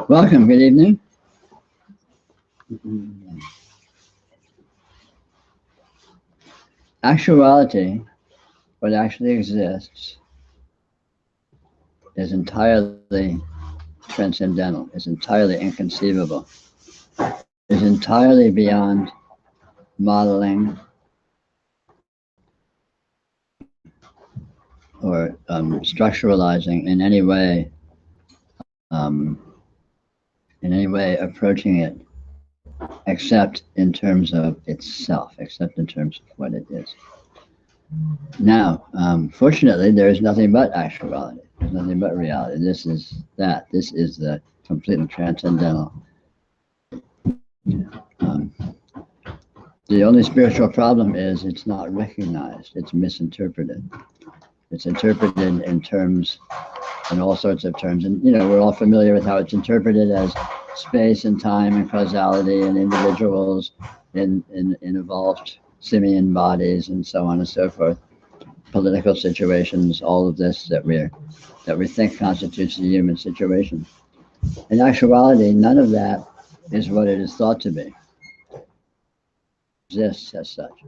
Welcome, good evening. Actuality, what actually exists, is entirely transcendental, is entirely inconceivable, is entirely beyond modeling or structuralizing in any way approaching it, except in terms of itself, except in terms of what it is. Now, fortunately, there is nothing but actuality. There's nothing but reality. This is that. This is the completely transcendental. The only spiritual problem is it's not recognized. It's misinterpreted. It's interpreted in terms, in all sorts of terms. And, we're all familiar with how it's interpreted as space and time and causality and individuals in evolved simian bodies and so on and so forth. Political situations, all of this that we think constitutes the human situation. In actuality, none of that is what it is thought to be. Exists as such.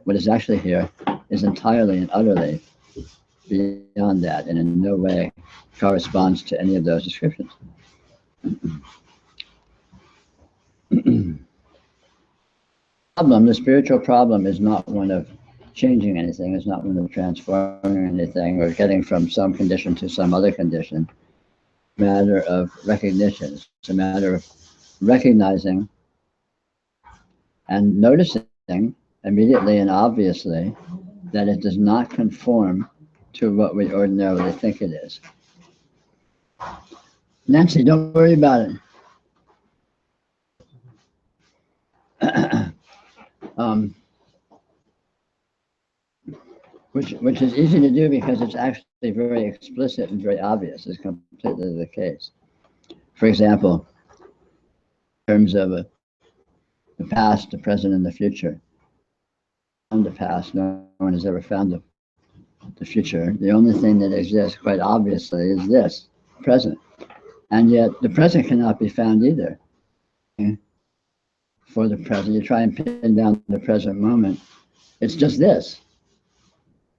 What is actually here is entirely and utterly beyond that, and in no way corresponds to any of those descriptions. The spiritual problem is not one of changing anything, it's not one of transforming anything or getting from some condition to some other condition. It's a matter of recognition. It's a matter of recognizing and noticing immediately and obviously that it does not conform to what we ordinarily think it is. Nancy, don't worry about it. Which is easy to do because it's actually very explicit and very obvious. It's completely the case. For example, in terms of the past, the present, and the future. Found the past, no one has ever found the future. The only thing that exists, quite obviously, is this, present. And yet, the present cannot be found either. For the present, you try and pin down the present moment. It's just this.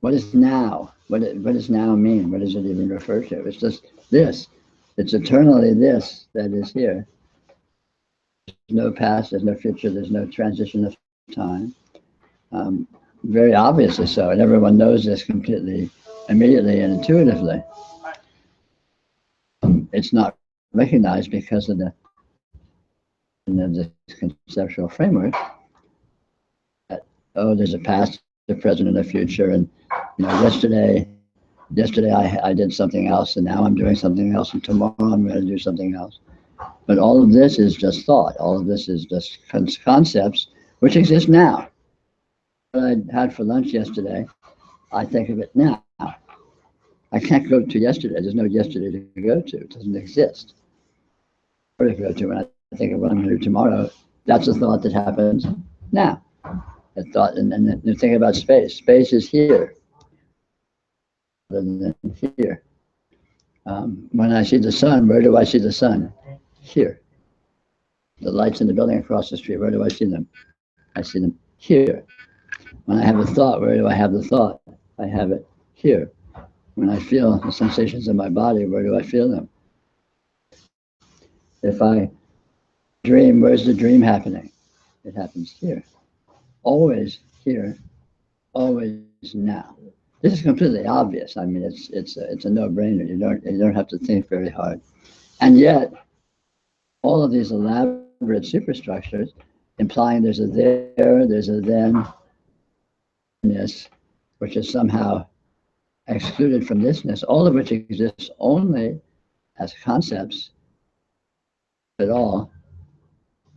What is now? What does now mean? What does it even refer to? It's just this. It's eternally this that is here. There's no past, there's no future, there's no transition of time. Very obviously so, and everyone knows this completely, immediately and intuitively. It's not recognized because of the conceptual framework. That, there's a past, the present, and the future, and yesterday I did something else, and now I'm doing something else, and tomorrow I'm going to do something else. But all of this is just thought. All of this is just concepts which exist now. What I had for lunch yesterday, I think of it now. I can't go to yesterday. There's no yesterday to go to. It doesn't exist. Where to go to when I think of what I'm going to do tomorrow, that's a thought that happens now. A thought, and you think about space. Space is here, rather than here. When I see the sun, where do I see the sun? Here. The lights in the building across the street, where do I see them? I see them here. When I have a thought, where do I have the thought? I have it here. When I feel the sensations in my body, where do I feel them? If I dream, where's the dream happening? It happens here. Always here, always now. This is completely obvious. I mean, it's a no-brainer. You don't have to think very hard. And yet, all of these elaborate superstructures, implying there's a there, there's a then-ness, which is somehow excluded from thisness, all of which exists only as concepts at all,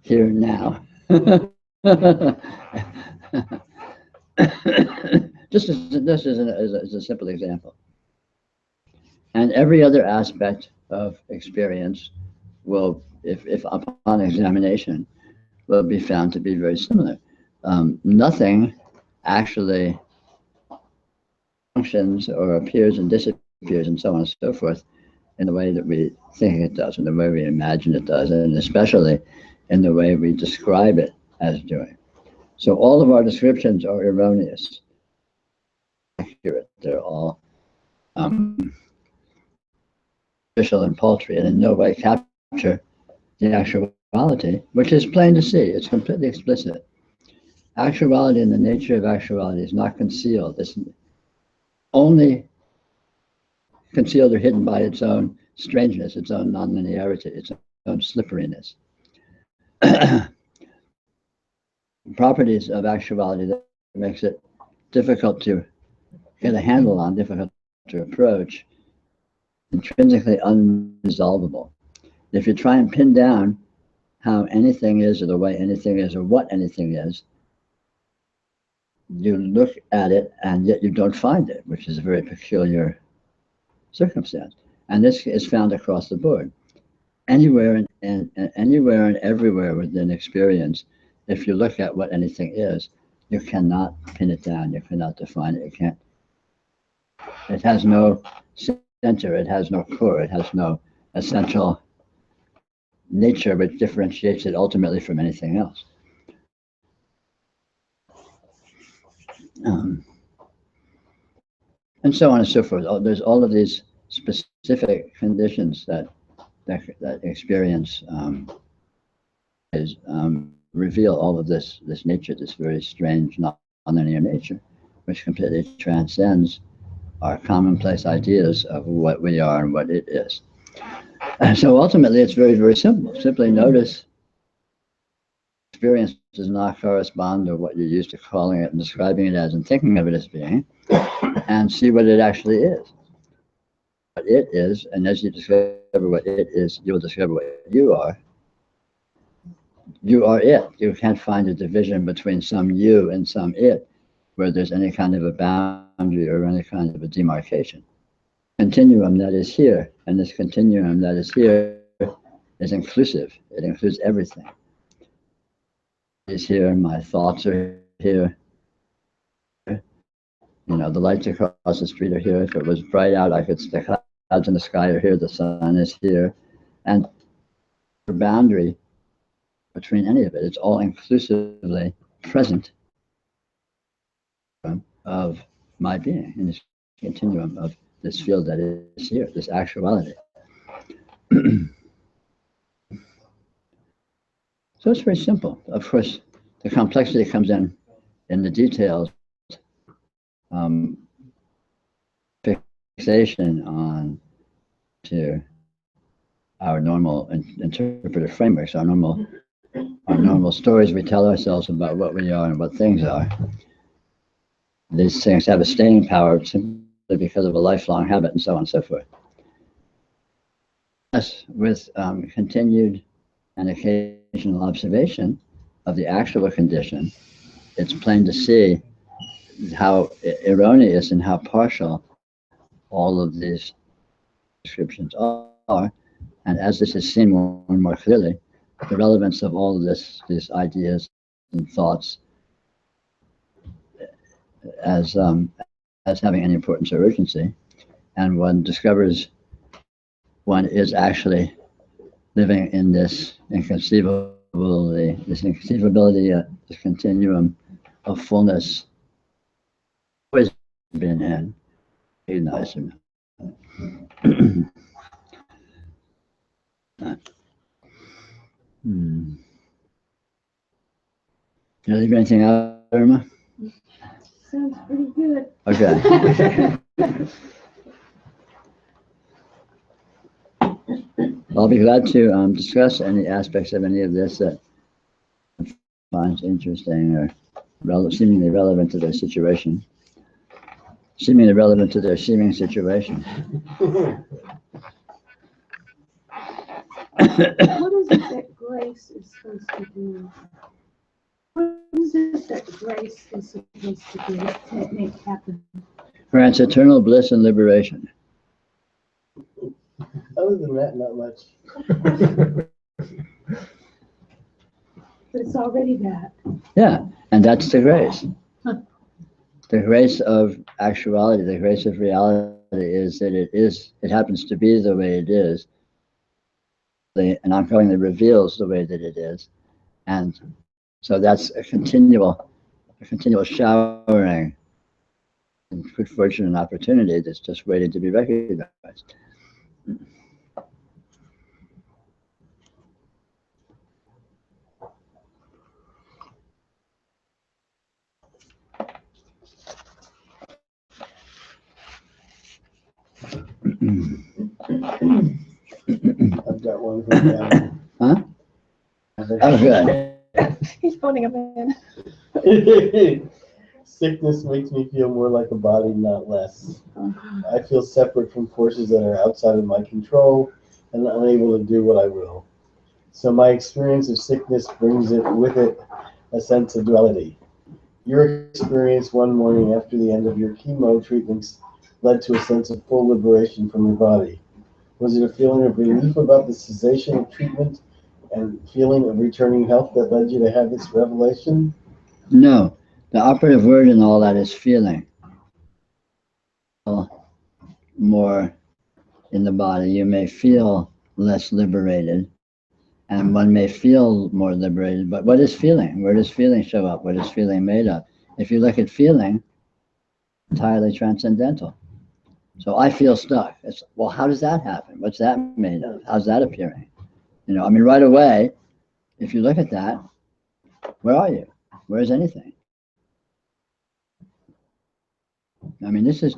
here now. Just as this is a simple example. And every other aspect of experience will, if upon examination, will be found to be very similar. Nothing actually functions or appears and disappears and so on and so forth in the way that we think it does, in the way we imagine it does, and especially in the way we describe it as doing. So all of our descriptions are erroneous. Accurate. They're all artificial and paltry, and in no way capture the actuality, which is plain to see. It's completely explicit. Actuality and the nature of actuality is not concealed. It's only concealed or hidden by its own strangeness, its own nonlinearity, its own slipperiness. Properties of actuality that makes it difficult to get a handle on, difficult to approach, intrinsically unresolvable. If you try and pin down how anything is, or the way anything is, or what anything is, you look at it and yet you don't find it, which is a very peculiar circumstance. And this is found across the board. Anywhere and everywhere within experience, if you look at what anything is, you cannot pin it down, you cannot define it, you can't. It has no center, it has no core, it has no essential nature which differentiates it ultimately from anything else. And so on and so forth. There's all of these specific conditions that experience reveal all of this nature, this very strange nonlinear nature, which completely transcends our commonplace ideas of what we are and what it is. And so ultimately, it's very, very simple. Simply notice experience does not correspond to what you're used to calling it and describing it as and thinking of it as being, and see what it actually is. What it is, and as you discover what it is, you'll discover what you are. You are it. You can't find a division between some you and some it, where there's any kind of a boundary or any kind of a demarcation. Continuum that is here, and this continuum that is here is inclusive. It includes everything. It's here, my thoughts are here. You know, the lights across the street are here. If it was bright out, the clouds in the sky are here, the sun is here. And the boundary between any of it, it's all inclusively present of my being in this continuum of this field that is here, this actuality. So it's very simple. Of course, the complexity comes in the details. Fixation on to our normal interpretive frameworks, our normal stories we tell ourselves about what we are and what things are. These things have a staying power simply because of a lifelong habit and so on and so forth. Yes, with continued and occasional observation of the actual condition, it's plain to see how erroneous and how partial all of these descriptions are. And as this is seen more and more clearly, the relevance of all of these ideas and thoughts as having any importance or urgency, and one discovers one is actually living in this inconceivability, this continuum of fullness, always been in, recognizing. Did I leave anything out, Irma? Sounds pretty good. Okay. I'll be glad to discuss any aspects of any of this that finds interesting or seemingly relevant to their situation. Seemingly relevant to their seeming situation. What is it that grace is supposed to do? What is it that grace is supposed to do that make happen? Grants eternal bliss and liberation. Other than that, not much. But it's already that. Yeah, and that's the grace. the grace of actuality, the grace of reality is that it happens to be the way it is. And ongoingly reveals the way that it is. And so that's a continual showering and good fortune and opportunity that's just waiting to be recognized. I've got one from down. Huh? Oh, good. He's phoning him in. Sickness makes me feel more like a body, not less. I feel separate from forces that are outside of my control and unable to do what I will. So my experience of sickness brings it with it a sense of duality. Your experience one morning after the end of your chemo treatments led to a sense of full liberation from your body. Was it a feeling of relief about the cessation of treatment and feeling of returning health that led you to have this revelation? No, the operative word in all that is feeling. More in the body, you may feel less liberated, and one may feel more liberated. But what is feeling? Where does feeling show up? What is feeling made of? If you look at feeling, entirely transcendental. So I feel stuck. It's, well, how does that happen? What's that made of? How's that appearing? You know, I mean, right away, if you look at that, where are you? Where's anything? I mean, this is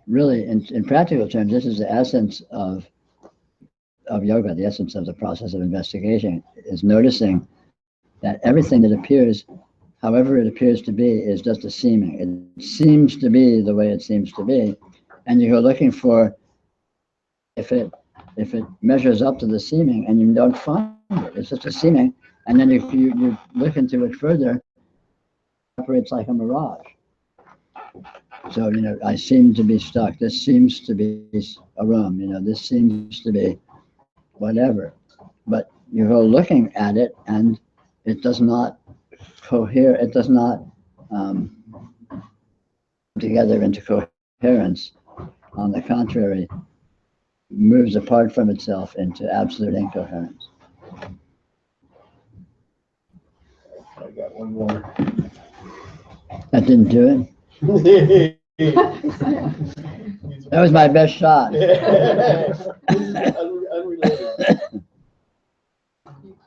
really, in practical terms, this is the essence of yoga. The essence of the process of investigation is noticing that everything that appears, however it appears to be, is just a seeming. It seems to be the way it seems to be, and you go looking for if it measures up to the seeming, and you don't find it. It's just a seeming, and then you look into it further. It operates like a mirage. So, you know, I seem to be stuck. This seems to be a room. You know, this seems to be whatever. But you go looking at it, and it does not cohere. It does not together into coherence. On the contrary, moves apart from itself into absolute incoherence. I got one more. That didn't do it. That was my best shot. This is unrelated.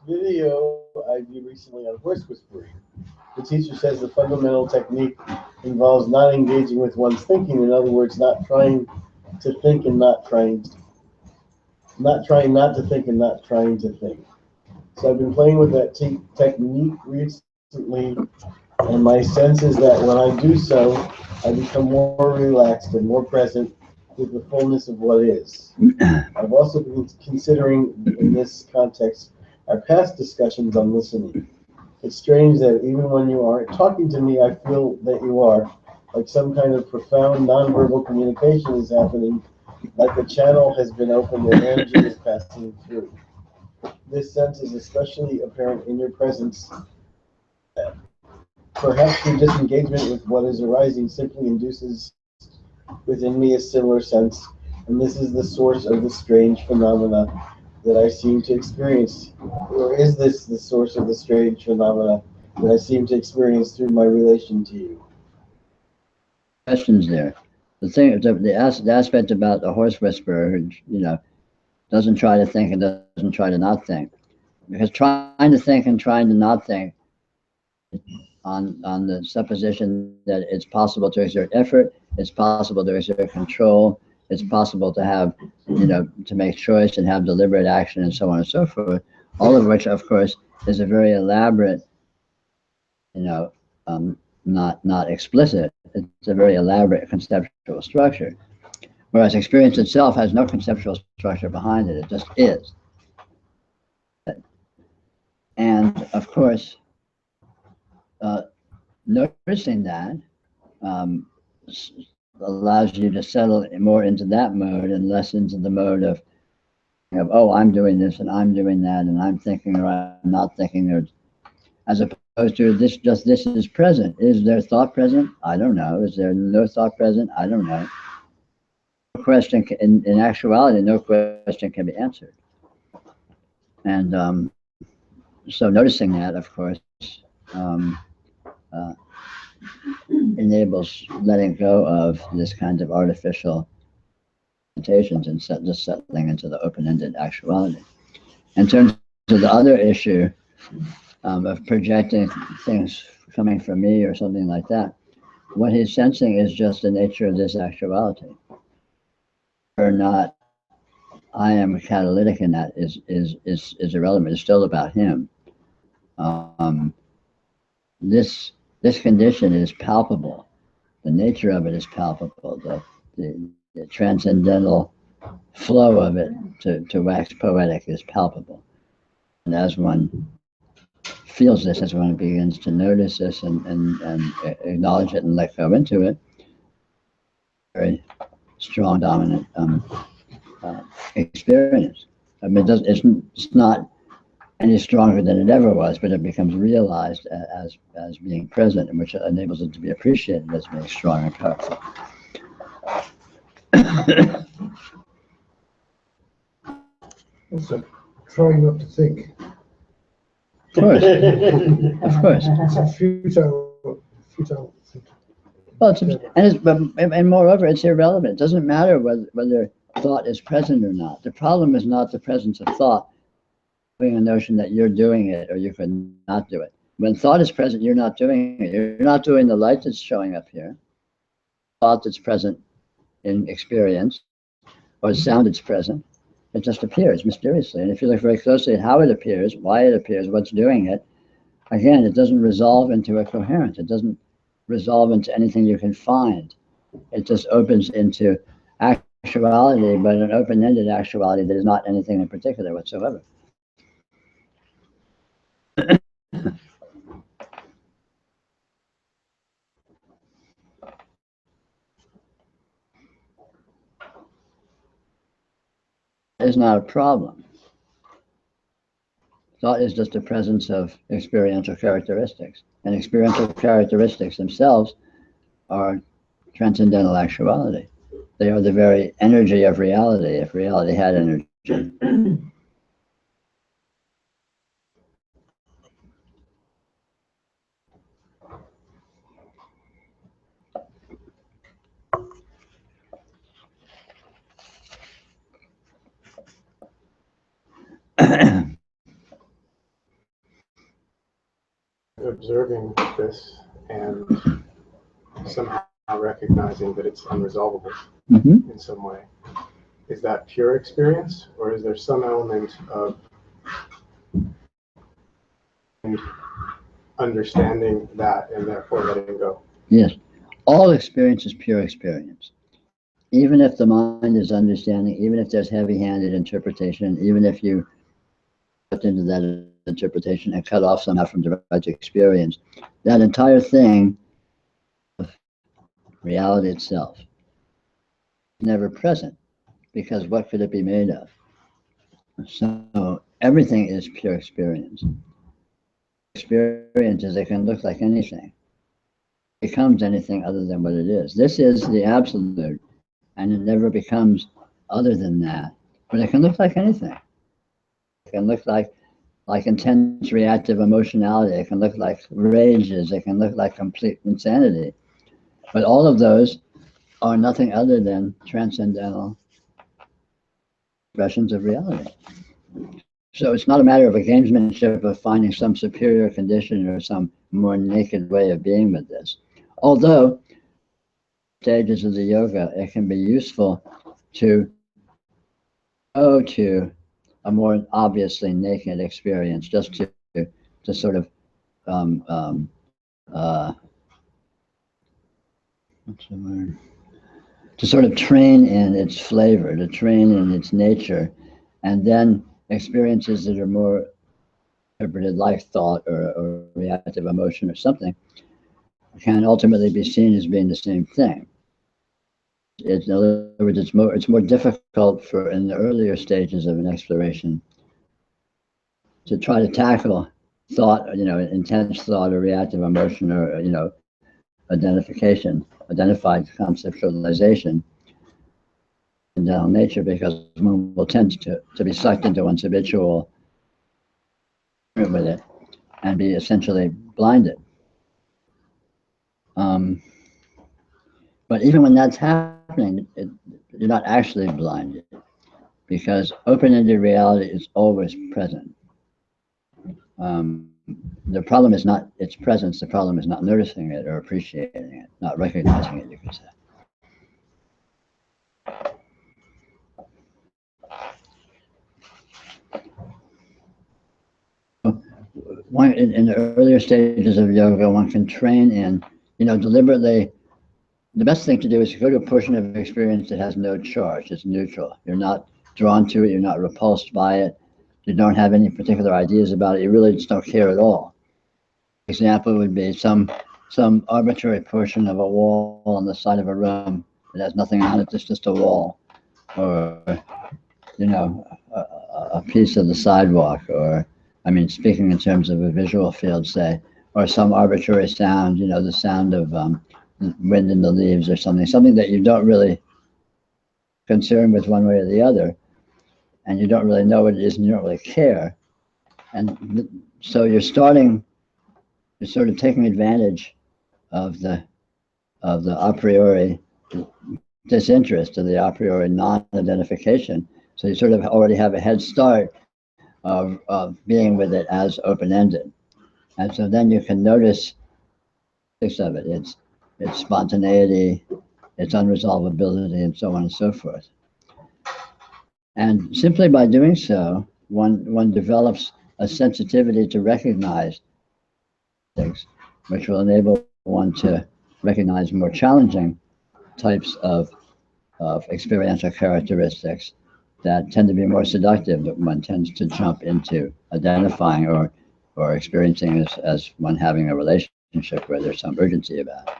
Video I viewed recently on horse whispering. The teacher says the fundamental technique involves not engaging with one's thinking. In other words, not trying to think and not trying not to think and not trying to think. So I've been playing with that technique recently, and my sense is that when I do so, I become more relaxed and more present with the fullness of what is. I've also been considering, in this context, our past discussions on listening. It's strange that even when you aren't talking to me, I feel that you are, like some kind of profound nonverbal communication is happening, like a channel has been opened and energy is passing through. This sense is especially apparent in your presence. Perhaps your disengagement with what is arising simply induces within me a similar sense, and this is the source of the strange phenomena that I seem to experience. Or is this the source of the strange phenomena that I seem to experience through my relation to you? Questions there. The aspect about the horse whisperer who, you know, doesn't try to think and doesn't try to not think. Because trying to think and trying to not think on the supposition that it's possible to exert effort, it's possible to exert control, it's possible to have, you know, to make choice and have deliberate action and so on and so forth, all of which, of course, is a very elaborate, you know, not explicit, it's a very elaborate conceptual structure. Whereas experience itself has no conceptual structure behind it, it just is. And of course, noticing that allows you to settle more into that mode and less into the mode of, oh, I'm doing this and I'm doing that and I'm thinking or I'm not thinking, or as opposed to this, just this is present. Is there thought present? I don't know. Is there no thought present? I don't know. No question in actuality, no question can be answered. And so noticing that, of course, um, uh, enables letting go of this kind of artificial limitations and just settling into the open-ended actuality. In terms of the other issue of projecting things coming from me or something like that, what he's sensing is just the nature of this actuality. Or not, I am catalytic in that is irrelevant. It's still about him. This condition is palpable. The nature of it is palpable. The transcendental flow of it to wax poetic is palpable. And as one feels this, as one begins to notice this and acknowledge it and let go into it, very strong, dominant experience. I mean, it's not any stronger than it ever was, but it becomes realized as being present, and which enables it to be appreciated as being strong and powerful. Also, trying not to think. Of course, of course. It's a futile thinking. Well, and moreover, it's irrelevant. It doesn't matter whether thought is present or not. The problem is not the presence of thought, having a notion that you're doing it or you could not do it. When thought is present, you're not doing it. You're not doing the light that's showing up here, thought that's present in experience, or sound that's present. It just appears mysteriously. And if you look very closely at how it appears, why it appears, what's doing it, again, it doesn't resolve into a coherence. It doesn't resolve into anything you can find. It just opens into actuality, but an open-ended actuality that is not anything in particular whatsoever. Is not a problem. Thought is just a presence of experiential characteristics, and experiential characteristics themselves are transcendental actuality. They are the very energy of reality, if reality had energy. Observing this and somehow recognizing that it's unresolvable in some way. Is that pure experience, or is there some element of understanding that and therefore letting go? Yes, all experience is pure experience. Even if the mind is understanding, even if there's heavy-handed interpretation, even if you put into that interpretation and cut off somehow from direct experience, that entire thing, reality itself, is never present, because what could it be made of? So everything is pure experience. Experiences, it can look like anything. It becomes anything other than what it is. This is the absolute, and it never becomes other than that. But it can look like anything. It can look like intense reactive emotionality. It can look like rages. It can look like complete insanity. But all of those are nothing other than transcendental expressions of reality. So it's not a matter of a gamesmanship of finding some superior condition or some more naked way of being with this. Although stages of the yoga, it can be useful to go to a more obviously naked experience, just to sort of what's the word? To sort of train in its flavor, to train in its nature, and then experiences that are more interpreted like thought or reactive emotion or something can ultimately be seen as being the same thing. In other words, it's more difficult for in the earlier stages of an exploration to try to tackle thought, intense thought or reactive emotion or, identified conceptualization in nature, because one will tend to be sucked into one's habitual with it and be essentially blinded. But even when that's happening, you're not actually blinded, because open-ended reality is always present. The problem is not its presence, the problem is not noticing it or appreciating it, not recognizing it, you could say. In the earlier stages of yoga, one can train in, deliberately. The best thing to do is to go to a portion of experience that has no charge, it's neutral. You're not drawn to it, you're not repulsed by it, you don't have any particular ideas about it, you really just don't care at all. Example would be some arbitrary portion of a wall on the side of a room that has nothing on it, it's just a wall, or a piece of the sidewalk, or speaking in terms of a visual field, say, or some arbitrary sound, the sound of wind in the leaves or something that you don't really concern with one way or the other, and you don't really know what it is, and you don't really care, and so you're sort of taking advantage of the a priori disinterest, of the a priori non-identification. So you sort of already have a head start of being with it as open-ended. And so then you can notice six of it, its spontaneity, its unresolvability, and so on and so forth. And simply by doing so, one develops a sensitivity to recognize things, which will enable one to recognize more challenging types of experiential characteristics that tend to be more seductive, that one tends to jump into identifying or experiencing as one having a relationship where there's some urgency about it.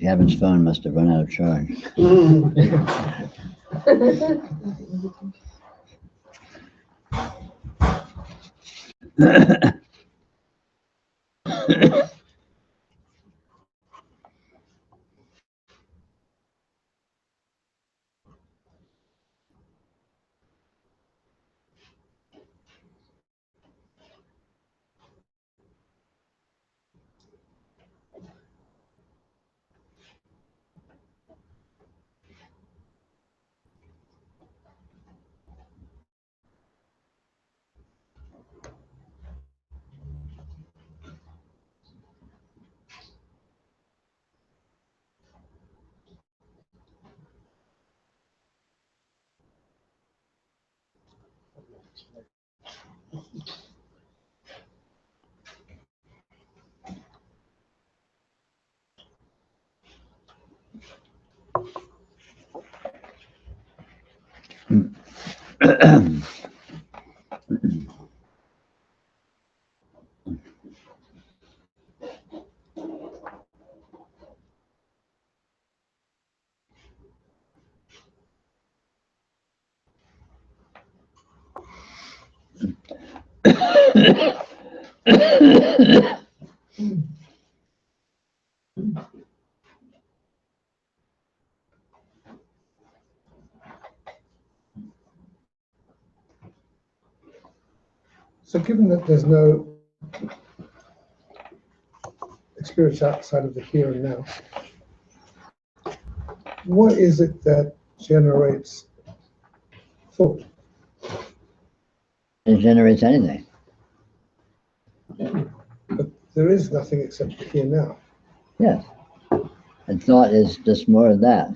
Kevin's phone must have run out of charge. So given that there's no experience outside of the here and now, what is it that generates thought? It generates anything. But there is nothing except the here now. Yes. And thought is just more of that,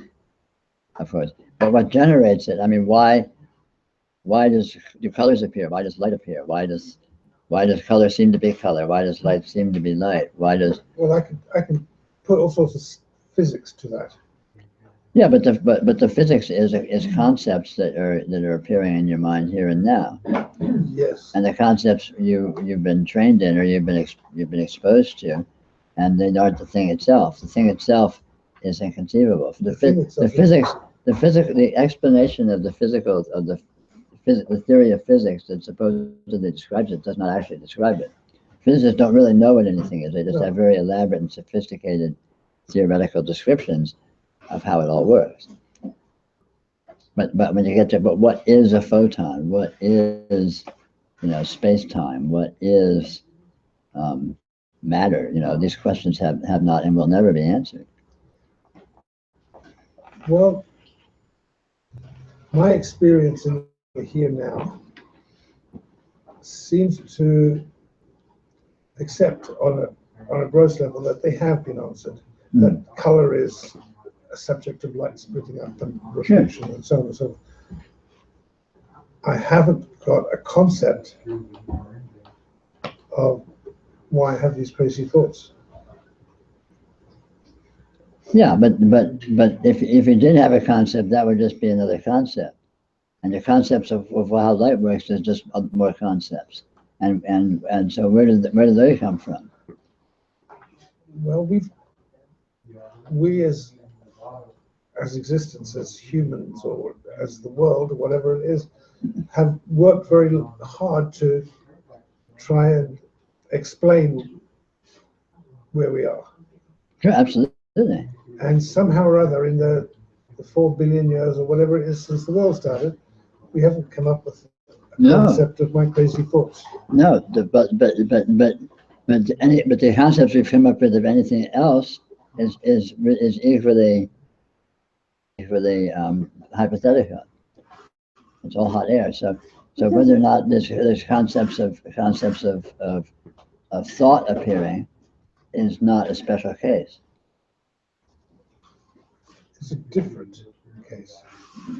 of course. But what generates it, I mean, why do colors appear? Why does light appear? Why does color seem to be color? Why does light seem to be light? Why does... Well, I can put all sorts of physics to that. Yeah, but the physics is concepts that are appearing in your mind here and now. Yes. And the concepts you've been trained in, or you've been exposed to, and they aren't the thing itself. The thing itself is inconceivable. The explanation of the physical of the theory of physics that supposedly describes it does not actually describe it. Physicists don't really know what anything is. They just have very elaborate and sophisticated theoretical descriptions of how it all works. But when you get to what is a photon? What is space-time? What is matter? These questions have not and will never be answered. Well, my experience in the here now seems to accept on a gross level that they have been answered. That color is a subject of light splitting up and reflection and so on and so forth. I haven't got a concept of why I have these crazy thoughts. Yeah, but if you did have a concept, that would just be another concept. And the concepts of how light works is just more concepts. And so where do they come from? Well, we as existence, as humans, or as the world, or whatever it is, have worked very hard to try and explain where we are. Sure, absolutely. And somehow or other, in the 4 billion years or whatever it is since the world started, we haven't come up with a concept of my crazy thoughts. No, but the concepts we've come up with of anything else is equally hypothetical. It's all hot air. So whether or not there's concepts of thought appearing is not a special case. It's a different case.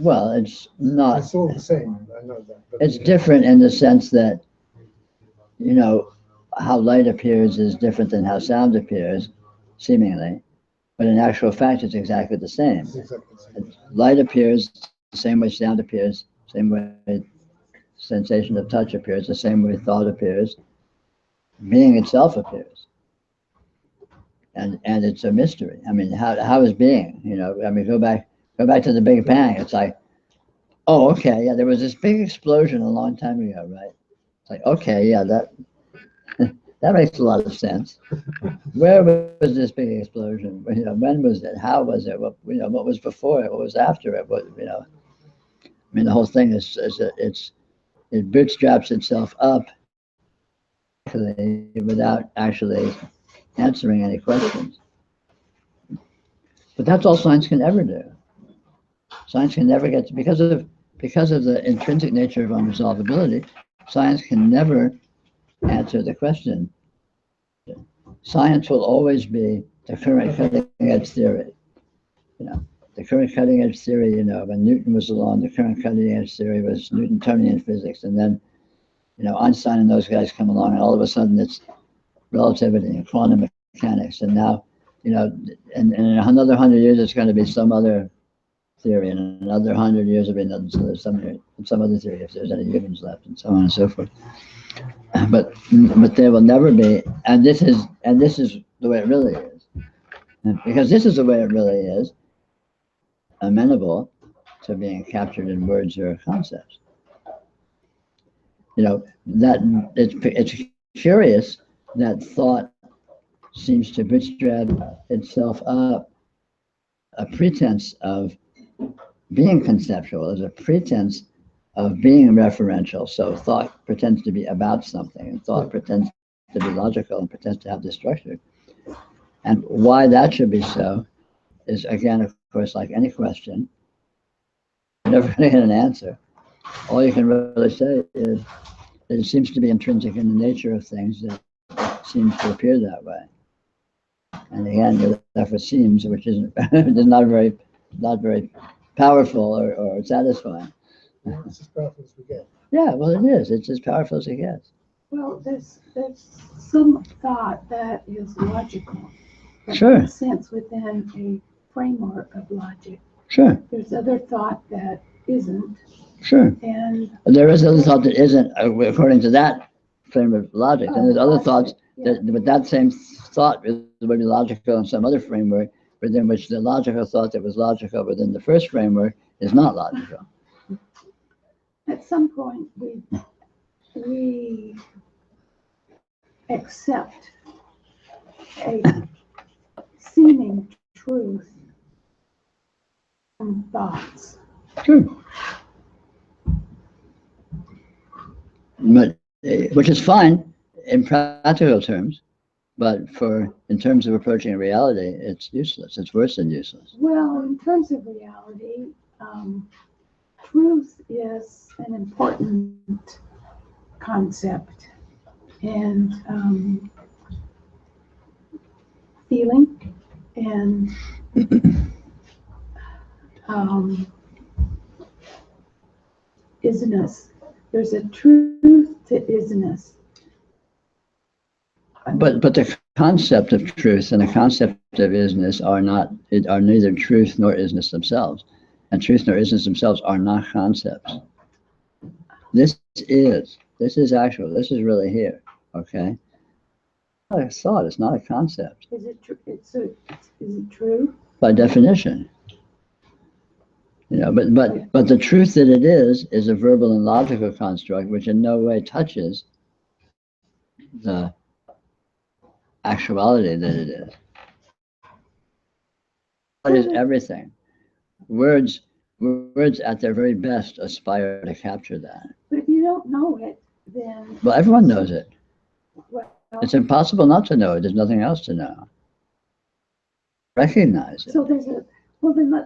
Well, it's not. It's all the same. I know that. But it's different in the sense that how light appears is different than how sound appears, seemingly, but in actual fact, it's exactly the same. It's exactly the same. Light appears the same way sound appears, same way sensation of touch appears, the same way thought appears. Being itself appears, and it's a mystery. I mean, how is being? I mean, go back to the Big Bang. It's like, oh, okay, yeah, there was this big explosion a long time ago, right? It's like, okay, yeah, that makes a lot of sense. Where was this big explosion? When was it? How was it? What was before it? What was after it? I mean, the whole thing it bootstraps itself up without actually answering any questions. But that's all science can ever do. Science can never get to, because of the intrinsic nature of unresolvability, science can never answer the question. Science will always be the current cutting edge theory. The current cutting edge theory, when Newton was along, the current cutting edge theory was Newtonian physics. And then, Einstein and those guys come along, and all of a sudden it's relativity and quantum mechanics. And now, in another 100 years, it's going to be some other theory. And another 100 years, it'll be some other theory, if there's any humans left, and so on and so forth. But there will never be, and this is the way it really is. Because this is the way it really is, amenable to being captured in words or concepts. That it's curious that thought seems to bootstrap itself up a pretense of being conceptual, as a pretense of being referential. So thought pretends to be about something, and thought pretends to be logical and pretends to have this structure. And why that should be so is, again, of course, like any question, you're never going to get an answer. All you can really say is that it seems to be intrinsic in the nature of things that it seems to appear that way. And again, you're left with seems, which isn't is not very powerful or satisfying. It's as powerful as we get. Yeah, well, it is. It's as powerful as it gets. Well, there's some thought that is logical. That Sure. makes sense within a framework of logic. Sure, There's other thought that isn't, sure. and There is other thought that isn't according to that frame of logic. And there's other thoughts yeah. but that same thought would be logical in some other framework, within which the logical thought that was logical within the first framework is not logical. At some point we accept a seeming truth from thoughts. Sure. But, which is fine in practical terms, but in terms of approaching reality, it's useless. It's worse than useless. Well, in terms of reality, truth is an important concept, and feeling and isness. There's a truth to isness. But the concept of truth and the concept of isness are neither truth nor isness themselves. And truth nor isness themselves are not concepts. This is actual. This is really here. Okay? It's not a thought. It's not a concept. Is it true? Is it true? By definition. But the truth that it is a verbal and logical construct which in no way touches the actuality that it is. It is everything. Words at their very best aspire to capture that. But if you don't know it, then Well, everyone knows it. well, It's impossible not to know it. There's nothing else to know. Recognize it. so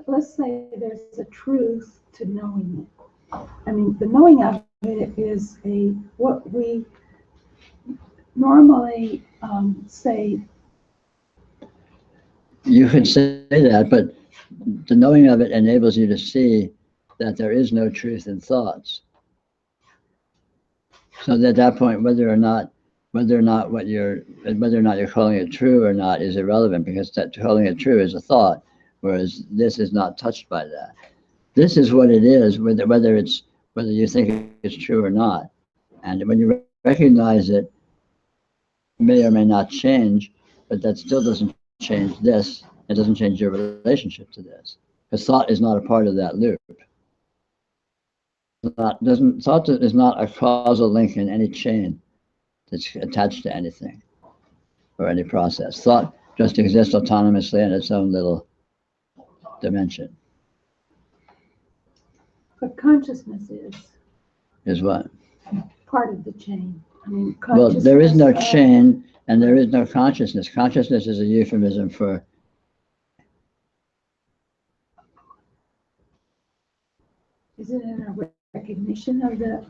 let's say there's a truth to knowing it. I mean, the knowing of it is what we normally say. You could say that, but the knowing of it enables you to see that there is no truth in thoughts. So at that point, whether or not you're calling it true or not is irrelevant, because that calling it true is a thought, whereas this is not touched by that. This is what it is, whether you think it's true or not. And when you recognize it, may or may not change, but that still doesn't change this. It doesn't change your relationship to this, because thought is not a part of that loop. Thought is not a causal link in any chain that's attached to anything or any process. Thought just exists autonomously in its own little dimension. But consciousness Is what? part of the chain. I mean, Well, there is no consciousness, chain and there is no consciousness. Consciousness is a euphemism for. Is it in a recognition of the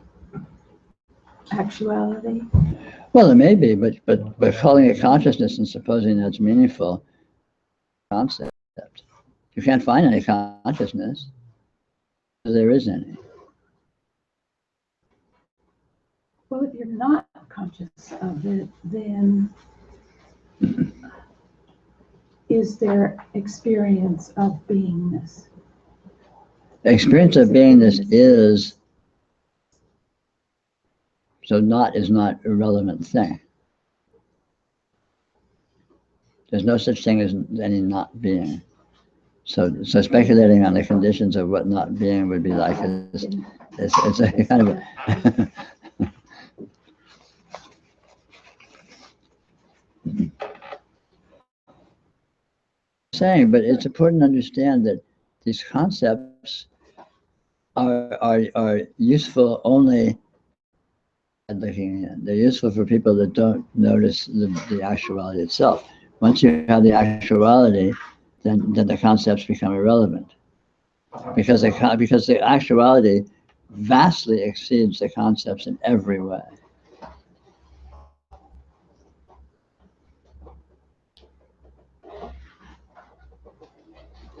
actuality? Well, it may be, but calling it consciousness and supposing that's meaningful concept. You can't find any consciousness. There is any. Well, if you're not conscious of it, then is there experience of beingness? The experience of beingness is, so not is not a relevant thing. There's no such thing as any not being. So speculating on the conditions of what not being would be like it's a kind of a saying, but it's important to understand that these concepts are useful only at looking in. They're useful for people that don't notice the actuality itself. Once you have the actuality, then the concepts become irrelevant. Because the actuality vastly exceeds the concepts in every way.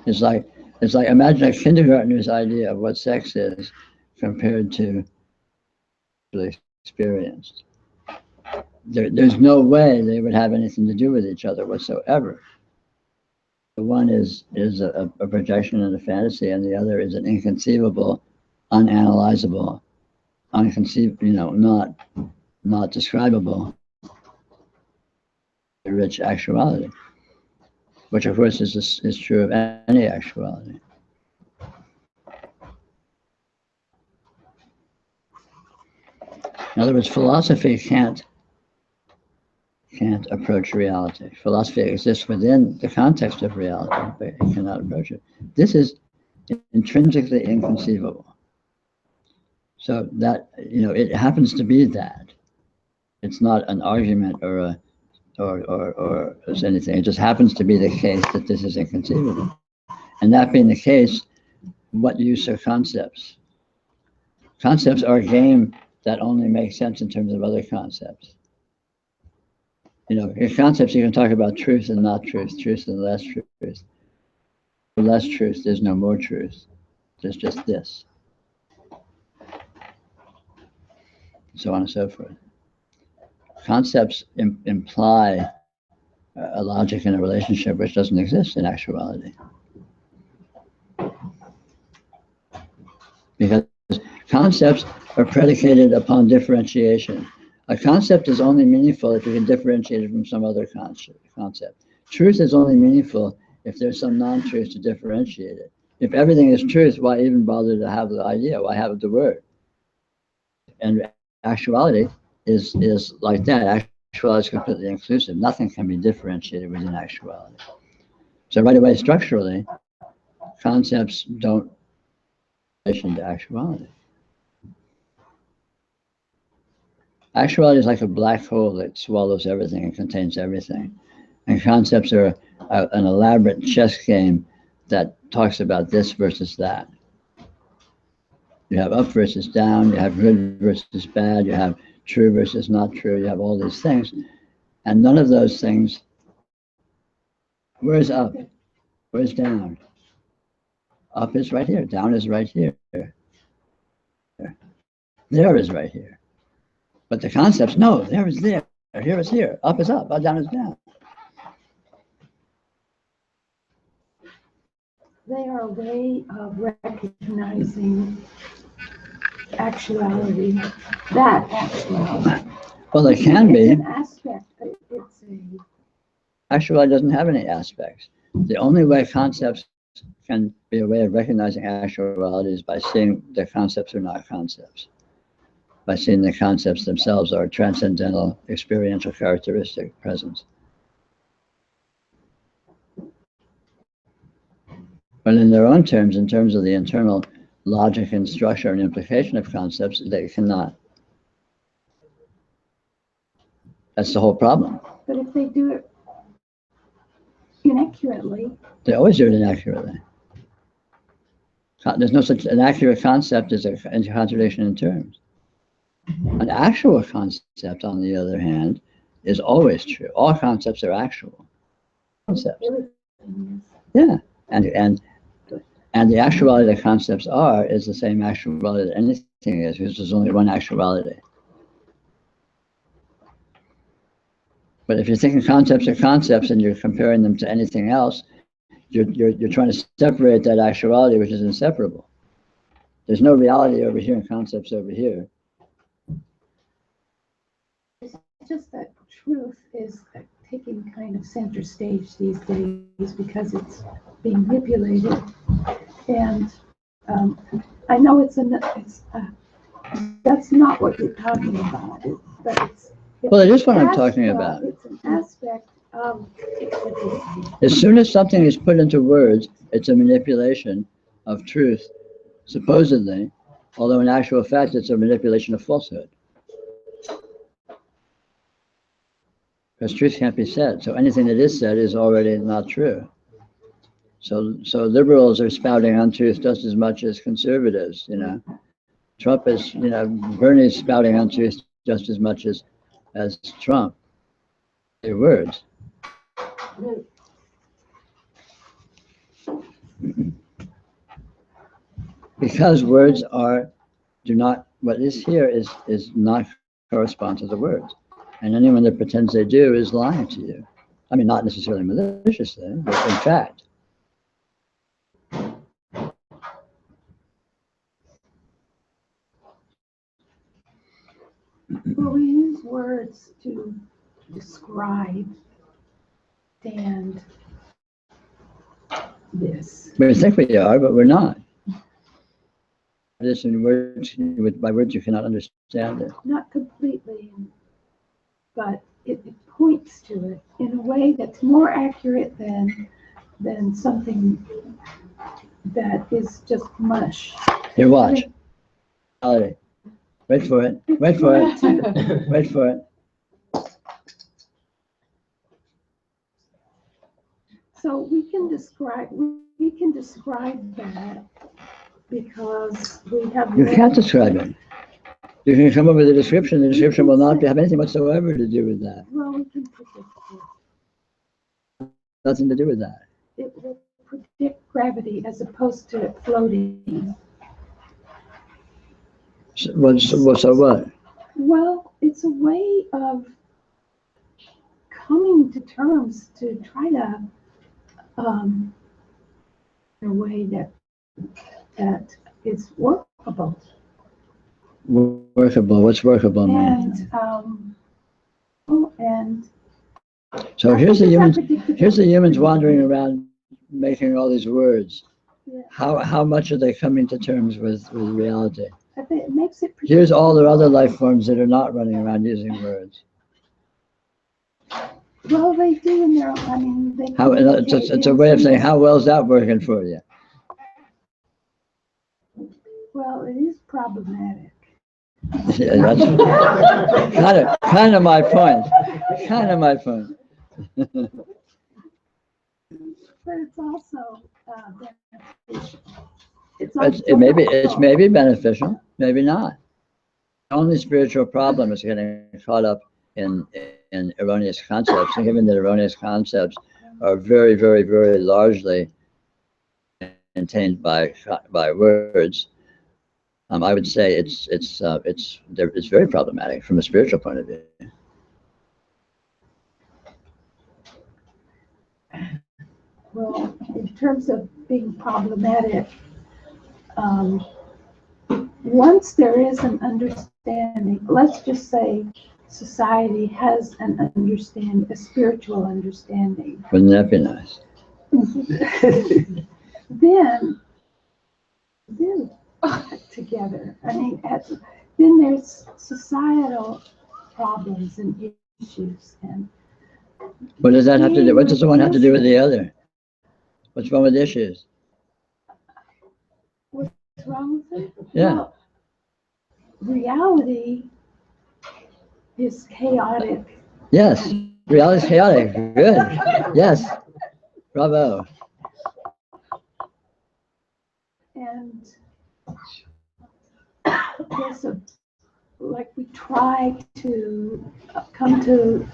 It's like imagine a kindergartner's idea of what sex is compared to experienced. There's no way they would have anything to do with each other whatsoever. The one is a projection and a fantasy, and the other is an inconceivable, unanalyzable, not describable, rich actuality, which of course is true of any actuality. In other words, philosophy can't approach reality. Philosophy exists within the context of reality, but it cannot approach it. This is intrinsically inconceivable. So that, it happens to be that. It's not an argument or anything. It just happens to be the case that this is inconceivable. And that being the case, what use are concepts? Concepts are a game that only makes sense in terms of other concepts. In concepts, you can talk about truth and not truth, truth and less truth. For less truth, there's no more truth. There's just this. So on and so forth. Concepts imply a logic in a relationship which doesn't exist in actuality. Because concepts are predicated upon differentiation. A concept is only meaningful if you can differentiate it from some other concept. Truth is only meaningful if there's some non-truth to differentiate it. If everything is truth, why even bother to have the idea? Why have the word? And actuality is like that. Actuality is completely inclusive. Nothing can be differentiated within actuality. So right away, structurally, concepts don't relation to actuality. Actuality is like a black hole that swallows everything and contains everything. And concepts are an elaborate chess game that talks about this versus that. You have up versus down, you have good versus bad, you have true versus not true, you have all these things. And none of those things, where's up? Where's down? Up is right here, down is right here. There is right here. But the concepts, no, there is there, here is here, up is up, down is down. They are a way of recognizing actuality, that actuality. Well, it can be. It's an aspect, it's a... Actuality doesn't have any aspects. The only way concepts can be a way of recognizing actuality is by seeing the concepts are not concepts. By seeing the concepts themselves are transcendental, experiential characteristic presence. But in their own terms, in terms of the internal logic and structure and implication of concepts, they cannot. That's the whole problem. But if they do it inaccurately... They always do it inaccurately. There's no such, an accurate concept is a contradiction in terms. An actual concept, on the other hand, is always true. All concepts are actual concepts. Yeah, and the actuality that concepts are is the same actuality that anything is, because there's only one actuality. But if you're thinking concepts are concepts and you're comparing them to anything else, you're trying to separate that actuality, which is inseparable. There's no reality over here and concepts over here. It's just that truth is taking kind of center stage these days because it's being manipulated. And I know that's not what you're talking about, but it's well, it is what I'm talking about. It's an aspect of as soon as something is put into words, it's a manipulation of truth, supposedly, although in actual fact, it's a manipulation of falsehood. because truth can't be said. So anything that is said is already not true. So liberals are spouting untruth just as much as conservatives, you know. Trump is, you know, Bernie's spouting untruth just as much as Trump. Their words. Because words do not, what is here is not correspond to the words. And anyone that pretends they do is lying to you. I mean, not necessarily maliciously, but in fact. Well, we use words to describe and this. We think we are, but we're not. This in words, by words you cannot understand it. Not completely, but it points to it in a way that's more accurate than something that is just mush. Here, watch. Wait for it. Wait for it. Wait for it. So we can describe that because we have. You can't describe it. You can come up with a description. The description will not have anything whatsoever to do with that. Well, we can predict it. Nothing to do with that. It will predict gravity as opposed to it floating. So what? Well, it's a way of coming to terms to try to, in a way that is workable. Workable. What's workable mean? And so here's the humans wandering around making all these words. Yeah. How much are they coming to terms with reality? It makes it. Here's all the other life forms that are not running around using words. Well, they do in their. I mean, they. It's a way of saying how well is that working for you? Well, it is problematic. Yeah, that's kind of my point. Kind of my point. But it's also beneficial. It's maybe beneficial, maybe not. The only spiritual problem is getting caught up in erroneous concepts, and given that erroneous concepts are very, very, very largely maintained by words, I would say it's very problematic from a spiritual point of view. Well, in terms of being problematic, once there is an understanding, let's just say society has an understanding, a spiritual understanding. Wouldn't that be nice? Then together. I mean, then there's societal problems and issues. And what does that have to do? What does the one have to do with the other? What's wrong with issues? What's wrong with it? Yeah. Well, reality is chaotic. Yes. Reality is chaotic. Good. Yes. Bravo. And there's we try to come to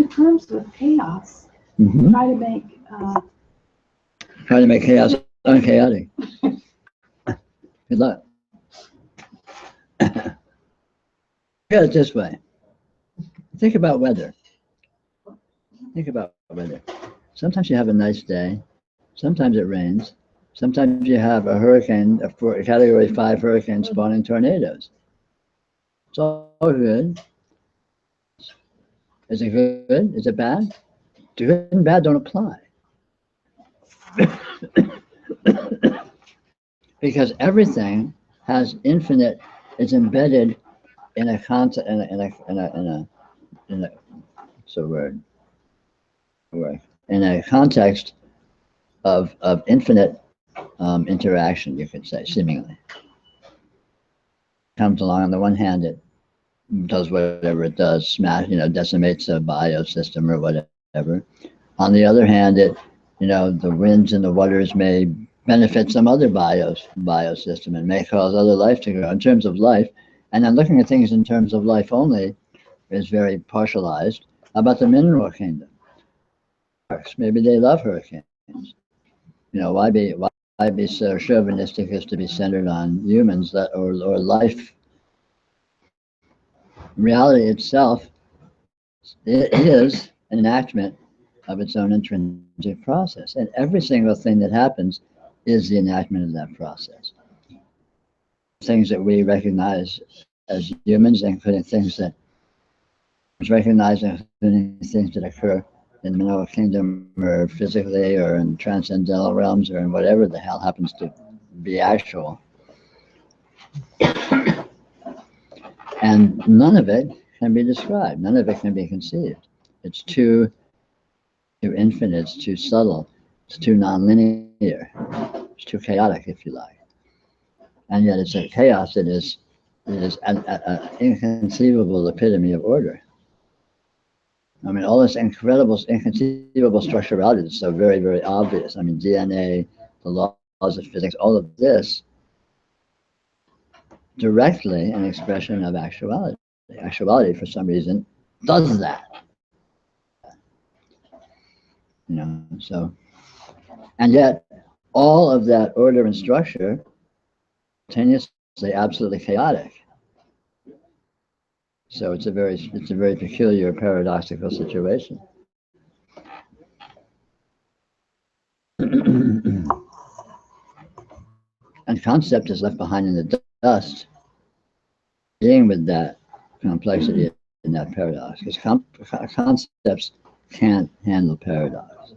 terms with chaos. Mm-hmm. Try to make chaos unchaotic. Good luck. Look at it this way. Think about weather. Think about weather. Sometimes you have a nice day. Sometimes it rains. Sometimes you have a hurricane, a Category 5 hurricane spawning tornadoes. It's all good. Is it good? Is it bad? Good and bad don't apply. Because everything has infinite, it's embedded in a concept, in a context of infinite interaction, you could say, seemingly. Comes along on the one hand, does whatever it does, decimates a biosystem or whatever. On the other hand, the winds and the waters may benefit some other biosystem and may cause other life to grow in terms of life. And then looking at things in terms of life only is very partialized. How about the mineral kingdom? Maybe they love hurricanes. Why be so chauvinistic as to be centered on humans or life? Reality itself is an enactment of its own intrinsic process, and every single thing that happens is the enactment of that process. Things that we recognize as humans, including things that recognize, including things that occur in the mineral kingdom or physically or in transcendental realms or in whatever the hell happens to be actual. And none of it can be described. None of it can be conceived. It's too infinite, it's too subtle, it's too nonlinear, it's too chaotic, if you like. And yet it's a chaos that is an inconceivable epitome of order. I mean, all this incredible, inconceivable structurality is so very, very obvious. I mean, DNA, the laws of physics, all of this, directly an expression of actuality. Actuality, for some reason, does that. So, and yet, all of that order and structure, simultaneously, absolutely chaotic. So it's a very peculiar, paradoxical situation. And concept is left behind in the dust, dealing with that complexity and that paradox, because concepts can't handle paradox.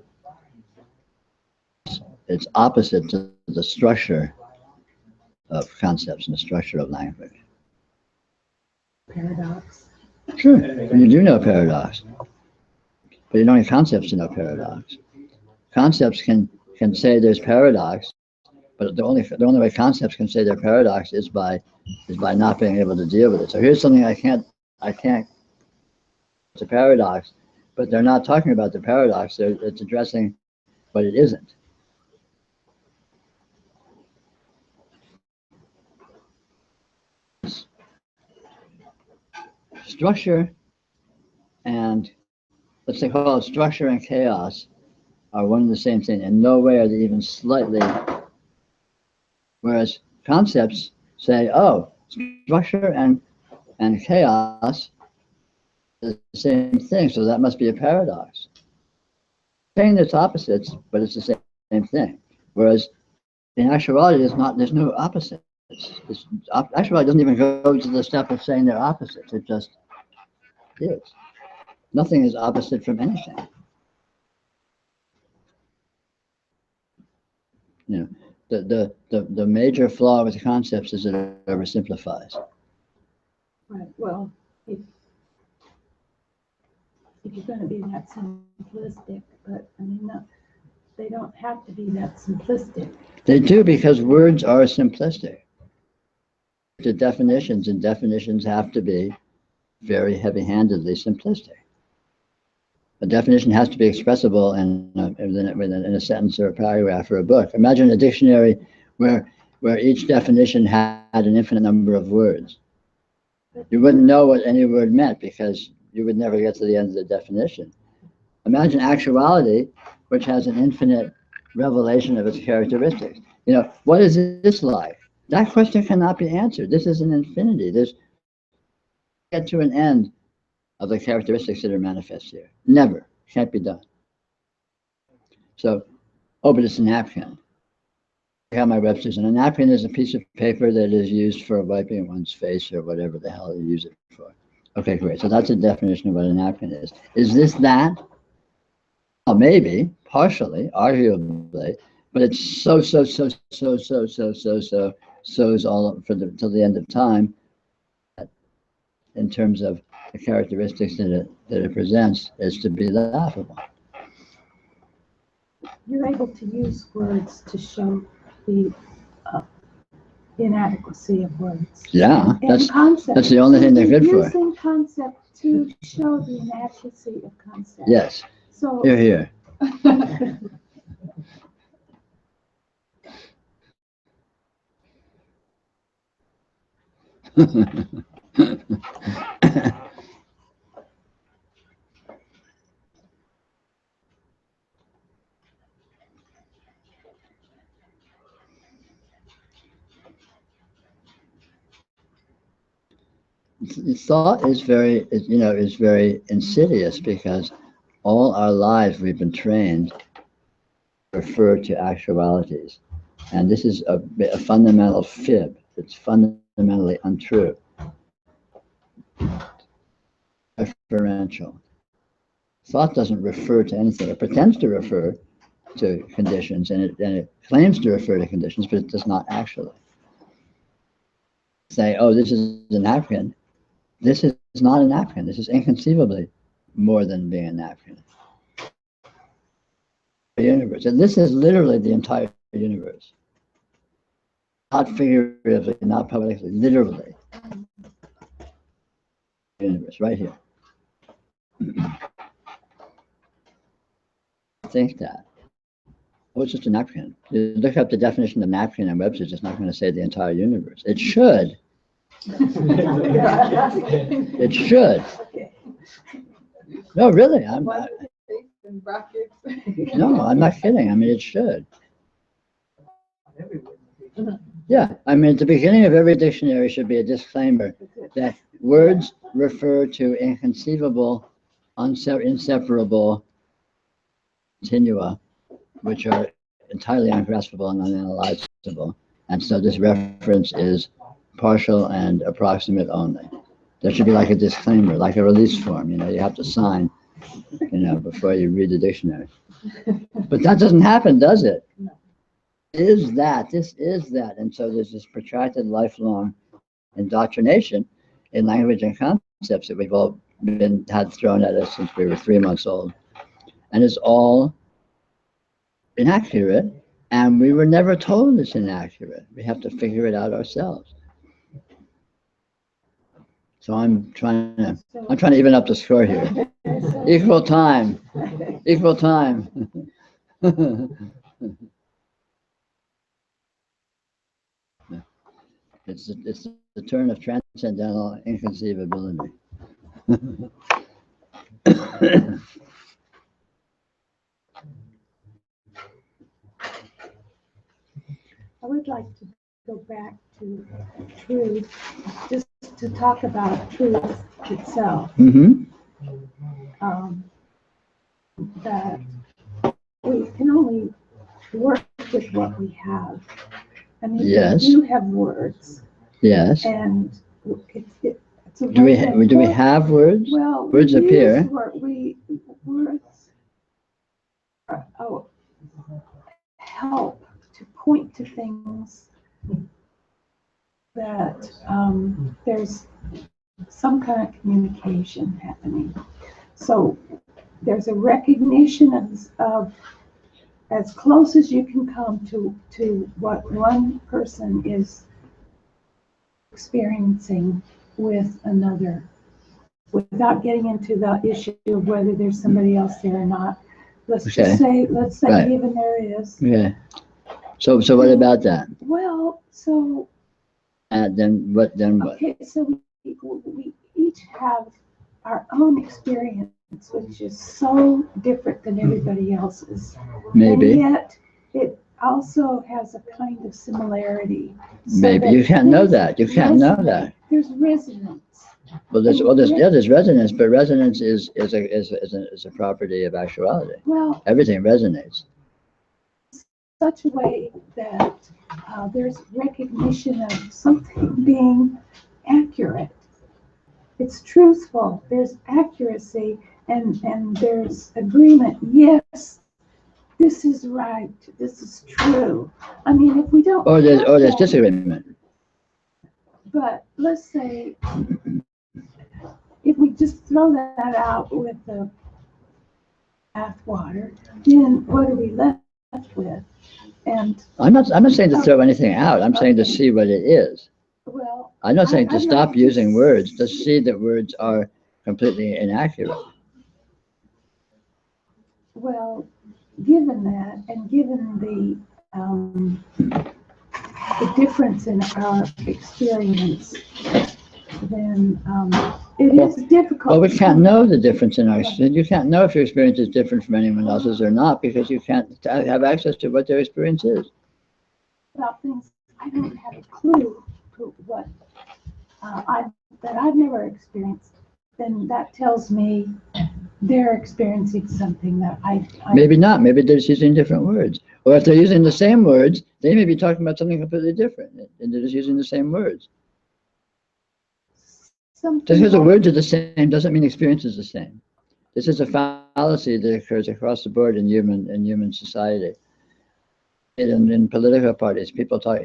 It's opposite to the structure of concepts and the structure of language. Paradox. Sure, you do know paradox, but you don't need concepts to know paradox. Concepts can say there's paradox, but the only way concepts can say they're paradox is by not being able to deal with it. So here's something I can't. It's a paradox, but they're not talking about the paradox. It's addressing what it isn't. Structure and, let's say, call it structure and chaos are one and the same thing. In no way are they even slightly. Whereas concepts say, oh, structure and chaos is the same thing, so that must be a paradox. Saying it's opposites, but it's the same thing. Whereas in actuality, there's no opposites. Actuality doesn't even go to the step of saying they're opposites. It just is. Nothing is opposite from anything. The major flaw with concepts is that it oversimplifies. Right. Well, if you're going to be that simplistic, but I mean, they don't have to be that simplistic. They do, because words are simplistic. The definitions, and definitions have to be very heavy-handedly simplistic. A definition has to be expressible in a sentence or a paragraph or a book. Imagine a dictionary where each definition had an infinite number of words. You wouldn't know what any word meant because you would never get to the end of the definition. Imagine actuality, which has an infinite revelation of its characteristics. What is this like? That question cannot be answered. This is an infinity. Get to an end of the characteristics that are manifest here. Never. Can't be done. So, but it's a napkin. I got my Webster's, and a napkin is a piece of paper that is used for wiping one's face or whatever the hell you use it for. Okay, great. So that's a definition of what a napkin is. Is this that? Well, maybe, partially, arguably, but it's so is all till the end of time. In terms of the characteristics that it presents, is to be laughable. You're able to use words to show the inadequacy of words. Yeah, And concept. that's the only thing they're good for. Using concept to show the inadequacy of concept. Yes. So Here, here. Thought is very, is very insidious because all our lives we've been trained to refer to actualities. And this is a fundamental fib. It's fundamentally untrue. Referential. Thought doesn't refer to anything. It pretends to refer to conditions, and it claims to refer to conditions, but it does not actually. Say, oh, this is an African. This is not an African. This is inconceivably more than being an African. The universe. And this is literally the entire universe. Not figuratively, not poetically, literally. The universe, right here. Think that. Oh, it's just an African. You look up the definition of an African in Webster's, it's not going to say the entire universe. It should. It should. No, really. I'm not kidding. I mean, it should. Yeah, I mean, at the beginning of every dictionary should be a disclaimer that words refer to inconceivable, inseparable continua, which are entirely ungraspable and unanalyzable. And so this reference is partial and approximate only. There should be like a disclaimer, like a release form, you have to sign, before you read the dictionary. But that doesn't happen, does it? This is that. And so there's this protracted lifelong indoctrination in language and concepts that we've all had thrown at us since we were 3 months old. And it's all inaccurate, and we were never told it's inaccurate. We have to figure it out ourselves. So I'm trying to even up the score here. Equal time. It's the turn of transcendental inconceivability. I would like to go back to truth, just to talk about truth itself. Mm-hmm. That we can only work with what we have. I mean, Yes. we do have words. Yes. And it's a do we have words? Well, words appear. Words help to point to things that there's some kind of communication happening. So there's a recognition of as close as you can come to what one person is experiencing with another, without getting into the issue of whether there's somebody else there or not. Let's say right. Even there is. Okay. So what about that? Well, so. Then what? Okay, so we each have our own experience, which is so different than everybody else's. Maybe. And yet, it also has a kind of similarity. Maybe you can't know that. You can't know that. There's resonance. Well, there's resonance, but resonance is a property of actuality. Well, everything resonates. Such a way that there's recognition of something being accurate. It's truthful. There's accuracy, and there's agreement. Yes, this is right. This is true. I mean, if we don't. Or there's disagreement. But let's say, if we just throw that out with the bath water, then what are we left with? And I'm not saying to throw anything out. I'm saying to see what it is. well, I'm not saying to I'd stop like to using words, to see that words are completely inaccurate. well, given that, and given the difference in our experience, then it is difficult. Well, we can't know the difference in our experience. You can't know if your experience is different from anyone else's or not, because you can't have access to what their experience is. About things I don't have a clue to what I've never experienced, then that tells me they're experiencing something that I Maybe not. Maybe they're just using different words. Or if they're using the same words, they may be talking about something completely different, and they're just using the same words. Just because the words are the same doesn't mean experience is the same. This is a fallacy that occurs across the board in human society. In political parties, people talk,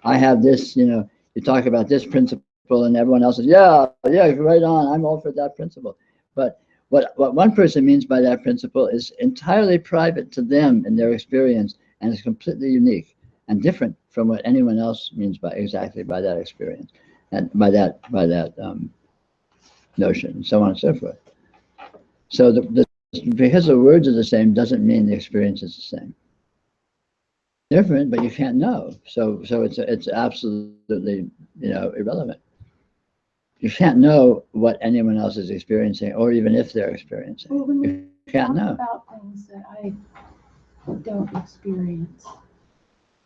I have this, you talk about this principle, and everyone else says, yeah, right on, I'm all for that principle. But what one person means by that principle is entirely private to them and their experience, and is completely unique and different from what anyone else means by that experience and by that notion, and so on and so forth. So because the words are the same doesn't mean the experience is the same. Different, but you can't know. So it's absolutely irrelevant. You can't know what anyone else is experiencing, or even if they're experiencing. Well, when you can't know about things that I don't experience.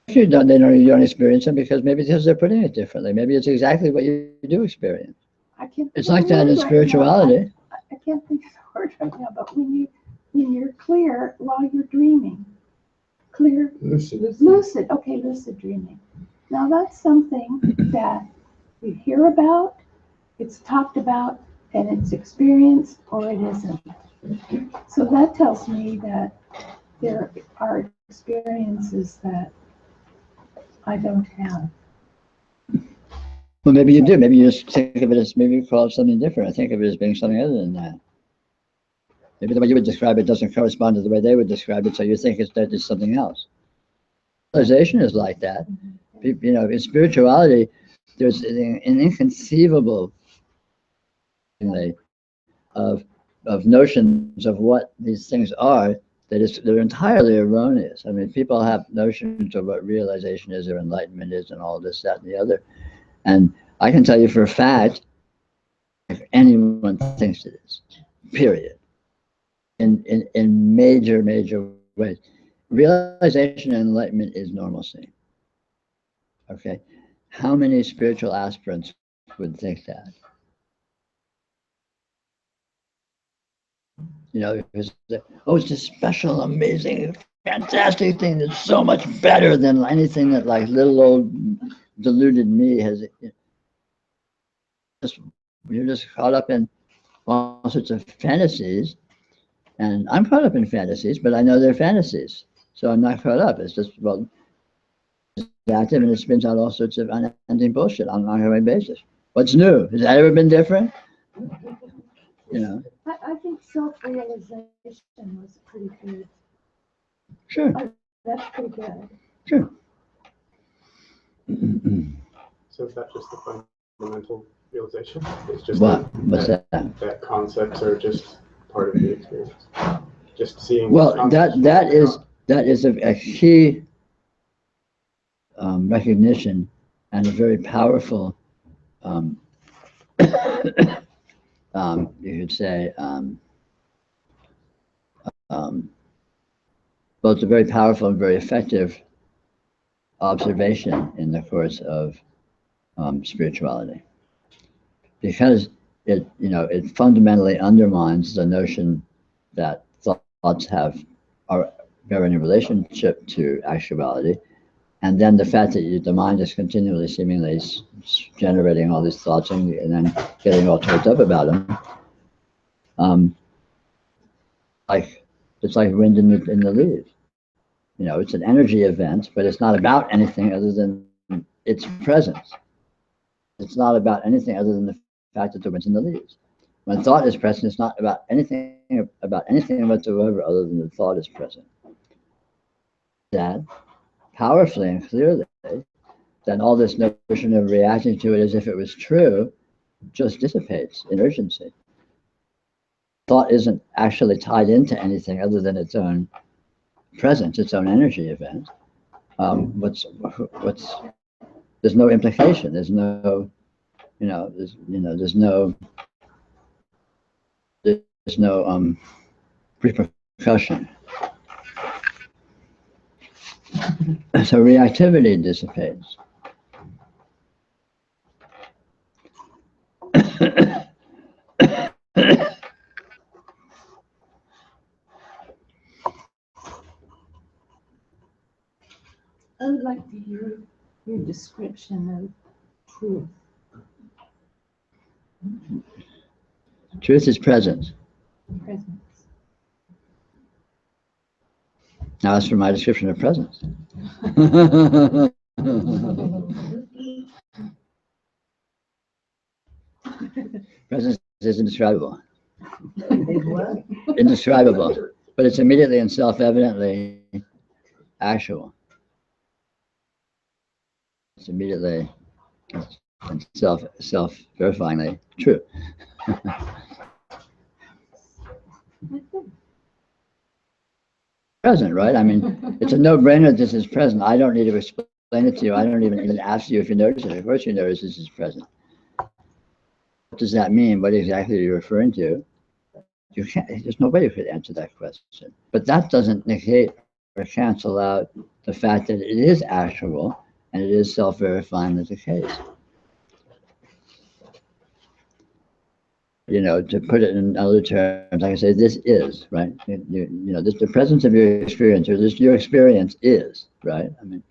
You don't experience them because they're putting it differently. Maybe it's exactly what you do experience. It's like that in spirituality. I can't think of the word right now, but when you're clear while you're dreaming, clear, lucid. Okay, lucid dreaming. Now that's something that you hear about, it's talked about, and it's experienced, or it isn't. So that tells me that there are experiences that I don't have. Well, maybe you do. Maybe you just think of it as, maybe you call it something different. I think of it as being something other than that. Maybe the way you would describe it doesn't correspond to the way they would describe it, so you think that it's something else. Realization is like that. In spirituality, there's an inconceivable of notions of what these things are they're entirely erroneous. I mean, people have notions of what realization is or enlightenment is and all this, that, and the other. And I can tell you for a fact, if anyone thinks it is, period, in major ways, realization and enlightenment is normalcy. Okay, how many spiritual aspirants would think that? It's this special, amazing, fantastic thing that's so much better than anything that like little old deluded me has. You're just caught up in all sorts of fantasies, and I'm caught up in fantasies, but I know they're fantasies, so I'm not caught up. It's just, well, it's active and it spins out all sorts of unending bullshit on an ongoing basis. What's new? Has that ever been different? I think self-realization was pretty good. Sure. That's pretty good. Sure. So is that just the fundamental realization? It's just what's that? That concepts are just part of the experience. Just seeing. Well, that is a key recognition and a very powerful, you could say, both a very powerful and very effective observation in the course of spirituality, because it fundamentally undermines the notion that thoughts are in relationship to actuality, and then the fact that the mind is continually seemingly generating all these thoughts and then getting all choked up about them, it's like wind in the leaves. It's an energy event, but it's not about anything other than its presence. It's not about anything other than the fact that the wind's in the leaves. When thought is present, it's not about anything whatsoever other than the thought is present. That powerfully and clearly, then all this notion of reacting to it as if it was true just dissipates in urgency. Thought isn't actually tied into anything other than its own presence, its own energy event. There's no implication. There's no, there's no repercussion. So reactivity dissipates. I would like to hear your description of truth. Truth is presence. Presence. Now as for my description of presence. Presence is indescribable. Indescribable. But it's immediately and self-evidently actual. It's immediately and self-verifyingly true. Present, right? I mean, it's a no-brainer that this is present. I don't need to explain it to you. I don't even ask you if you notice it. Of course you notice this is present. What does that mean? What exactly are you referring to? You can't, there's no way you could answer that question. But that doesn't negate or cancel out the fact that it is actual and it is self-verifying as the case. To put it in other terms, I can say this is, right? This, the presence of your experience, or this your experience is, right? I mean,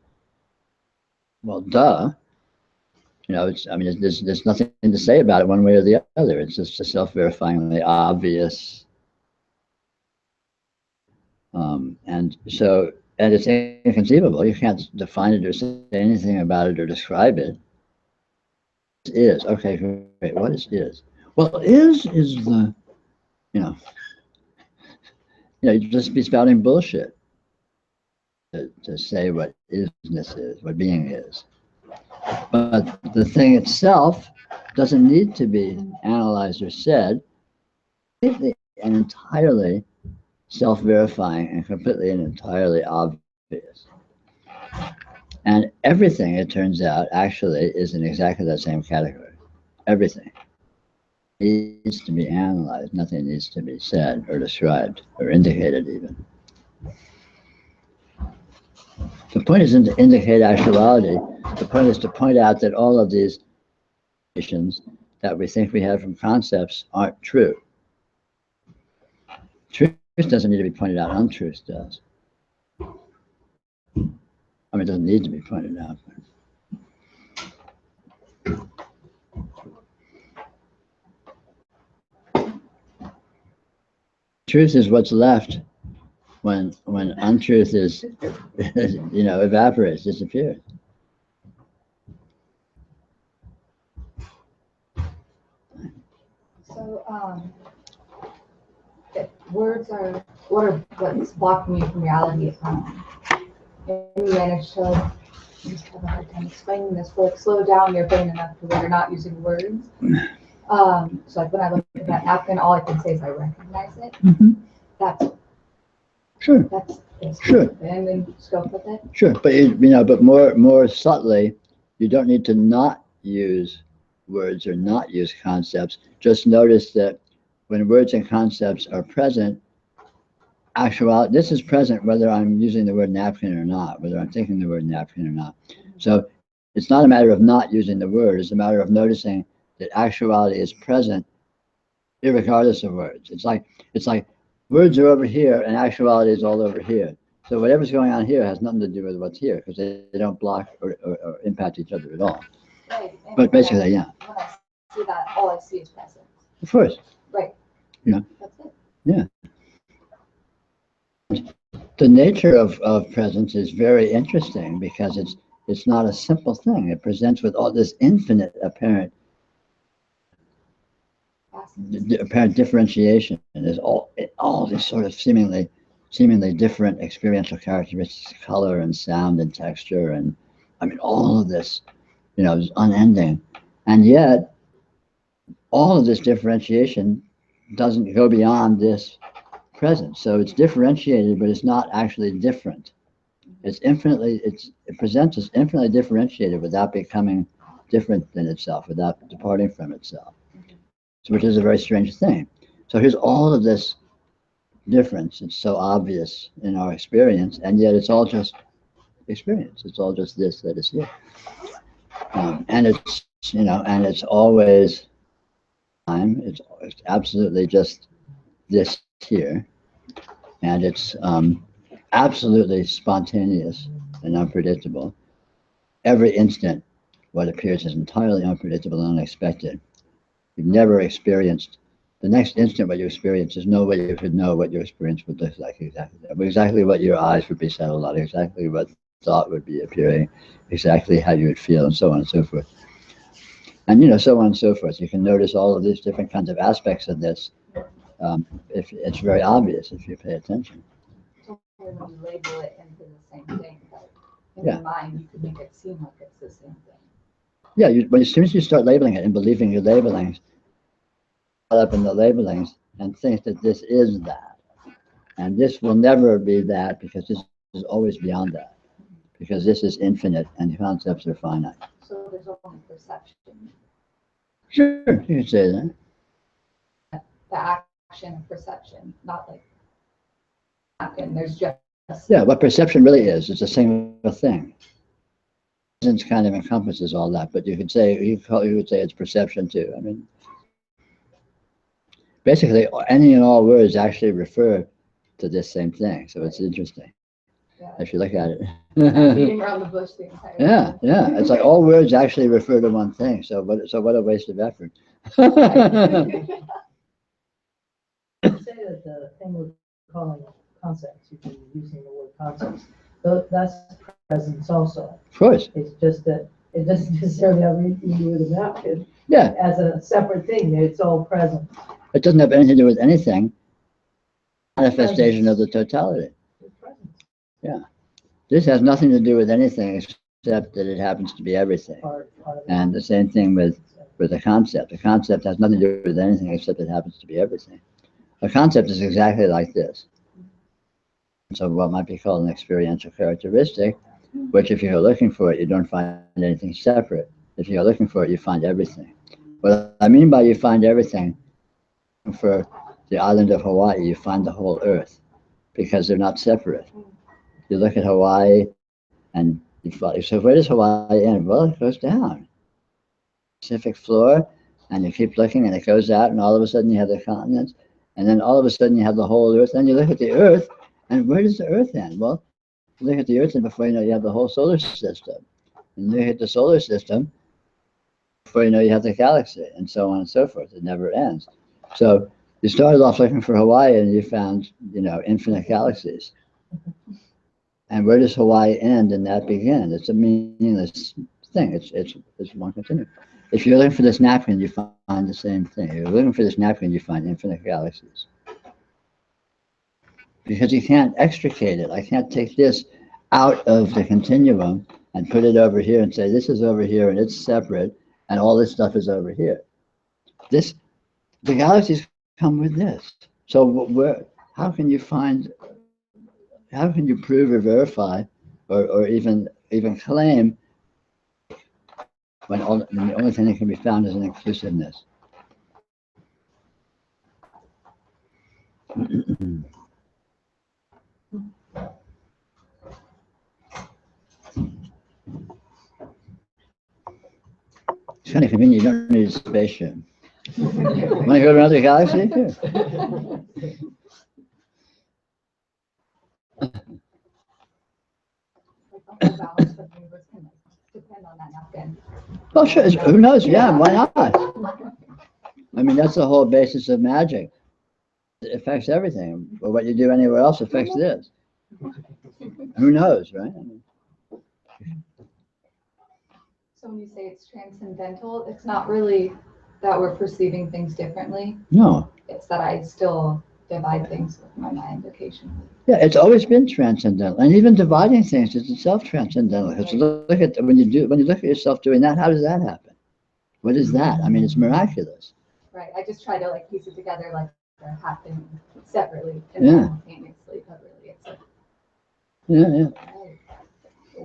well, duh. There's nothing to say about it one way or the other. It's just a self-verifyingly obvious. And it's inconceivable. You can't define it or say anything about it or describe it. It is, okay, great. What is? Well, is the, you'd just be spouting bullshit to say what isness is, what being is. But the thing itself doesn't need to be analyzed or said. Completely and entirely self-verifying and completely and entirely obvious. And everything, it turns out, actually is in exactly that same category. Everything needs to be analyzed. Nothing needs to be said or described or indicated even. The point isn't to indicate actuality. The point is to point out that all of these notions that we think we have from concepts aren't true. Truth doesn't need to be pointed out. Untruth does. I mean, it doesn't need to be pointed out. Truth is what's left when untruth is, evaporates, disappears. So, words are what's blocking you from reality. You manage to just have a hard time explaining this, but slow down your brain enough to where you're not using words. So like when I look at that napkin, all I can say is I recognize it. Mm-hmm. That's sure. That's sure. And then scope with it. Sure, but but more subtly, you don't need to not use words or not use concepts. Just notice that when words and concepts are present, actuality, this is present whether I'm using the word napkin or not, whether I'm thinking the word napkin or not. So it's not a matter of not using the word, it's a matter of noticing that actuality is present irregardless of words. It's like words are over here and actuality is all over here. So whatever's going on here has nothing to do with what's here because they don't block or impact each other at all. Right. But basically, yeah. When I see that, all I see is presence. Of course. Right. Yeah. That's it. Yeah. The nature of presence is very interesting because it's not a simple thing. It presents with all this infinite apparent differentiation, and there's all this sort of seemingly seemingly different experiential characteristics, color and sound and texture, and I mean, all of this, is unending. And yet, all of this differentiation doesn't go beyond this present. So it's differentiated, but it's not actually different. It presents as infinitely differentiated without becoming different than itself, without departing from itself, which is a very strange thing. So here's all of this difference. It's so obvious in our experience, and yet it's all just experience. It's all just this that is here. And it's always time. It's absolutely just this here. And it's absolutely spontaneous and unpredictable. Every instant, what appears is entirely unpredictable and unexpected. You've never experienced the next instant what you experience. There's no way you could know what your experience would look like exactly what your eyes would be settled on, exactly what thought would be appearing, exactly how you would feel, and so on and so forth. And so on and so forth. You can notice all of these different kinds of aspects of this. If it's very obvious if you pay attention. So when you label it into the same thing, but in Yeah. your mind, you could make it seem like it's the same thing. Yeah, as soon as you start labeling it and believing your labelings, up in the labelings and think that this is that. And this will never be that because this is always beyond that. Because this is infinite and concepts are finite. So there's only perception. Sure, you can say that. The action of perception, not like, and there's just. Yeah, what perception really is, it's a single thing. Presence kind of encompasses all that, but you could say it's perception too. I mean, basically, any and all words actually refer to this same thing. So it's interesting if you look at it. Beating around the bush the entire time. Yeah. It's like all words actually refer to one thing. So what a waste of effort. Say that the thing we're calling concepts, you can be using the word concepts, that's presence also. Of course. It's just that it doesn't necessarily have anything to do with the mountain. Yeah. As a separate thing, it's all present. It doesn't have anything to do with anything. Manifestation of the totality. It's presence. Yeah. This has nothing to do with anything except that it happens to be everything. Part of And the same thing with the concept. The concept has nothing to do with anything except it happens to be everything. A concept is exactly like this. So what might be called an experiential characteristic, which if you're looking for it, you don't find anything separate. If you're looking for it, you find everything. What I mean by you find everything, for the island of Hawaii, you find the whole earth because they're not separate. You look at Hawaii and you find, so where does Hawaii end? Well, it goes down. Pacific floor, and you keep looking and it goes out, and all of a sudden you have the continents, and then all of a sudden you have the whole earth. Then you look at the earth, and where does the earth end? Well, you look at the earth, and before you know, you have the whole solar system. And you look at the solar system, before you know, you have the galaxy, and so on and so forth. It never ends. So you started off looking for Hawaii, and you found, infinite galaxies. And where does Hawaii end and that begin? It's a meaningless thing. It's one continuum. If you're looking for this napkin, you find the same thing. If you're looking for this napkin, you find infinite galaxies. Because you can't extricate it. I can't take this out of the continuum and put it over here and say, this is over here and it's separate and all this stuff is over here. The galaxies come with this. So how can you prove or verify or even claim when the only thing that can be found is an inclusiveness? It's kind of convenient. You don't need a spaceship. Want to go around the galaxy? The whole balance of the universe can depend on that napkin. Well, sure. Who knows? Yeah, why not? I mean, that's the whole basis of magic. It affects everything. But what you do anywhere else affects this. Who knows, right? I mean, So when you say it's transcendental, it's not really that we're perceiving things differently. no. It's that I still divide things with my mind occasionally. Yeah, it's always been transcendental, and even dividing things is itself transcendental. Because look at when you look at yourself doing that, how does that happen? What is that? I mean, it's miraculous. Right. I just try to like piece it together like they're happening separately and Yeah. simultaneously, but really it's like, Yeah, yeah. right.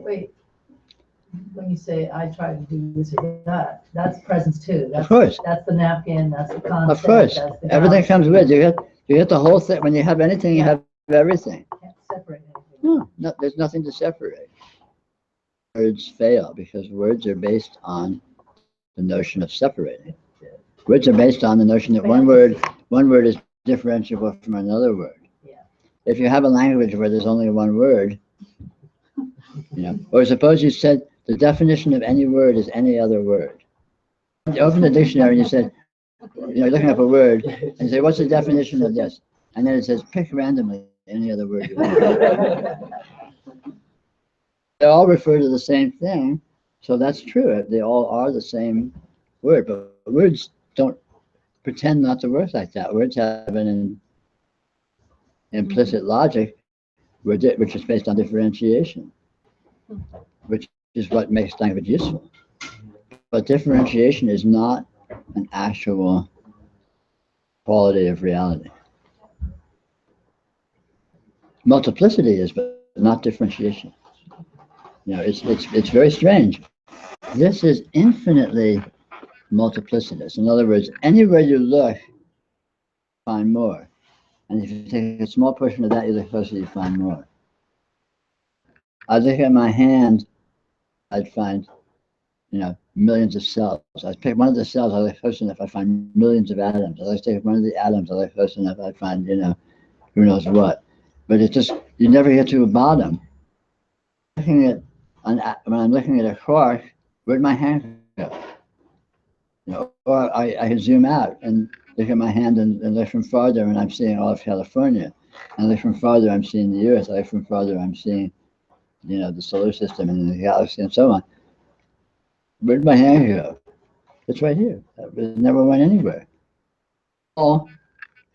Wait, when you say I try to do this or that, that's presence too. That's, Of course. That's the napkin, that's the concept. Of course, that's the everything house. comes with you get the whole thing. When you have anything, you have everything. Can't separate anything. No, there's nothing to separate. Words fail because words are based on the notion of separating. Words are based on the notion that one word is differentiable from another word. Yeah. If you have a language where there's only one word, or suppose you said the definition of any word is any other word. You open the dictionary and you said, you're looking up a word, and you say, what's the definition of this? And then it says, pick randomly any other word you want. They all refer to the same thing, so that's true. They all are the same word, but words don't pretend not to work like that. Words have an implicit logic, which is based on differentiation, which is what makes language useful. But differentiation is not an actual quality of reality. Multiplicity is, but not differentiation. It's very strange. This is infinitely multiplicitous. In other words, anywhere you look, find more. And if you take a small portion of that, you look closer, you find more. I look at my hand, I'd find, millions of cells. I pick one of the cells, I look close enough, I find millions of atoms. I take one of the atoms, I look close enough, I find, who knows what. But it's just, you never get to a bottom. When I'm looking at a cork, where'd my hand go? Or I zoom out and look at my hand and look from farther, and I'm seeing all of California. And look from farther, I'm seeing the Earth. I look from farther, I'm seeing, the solar system and the galaxy and so on. Where'd my hand go? It's right here. It never went anywhere. All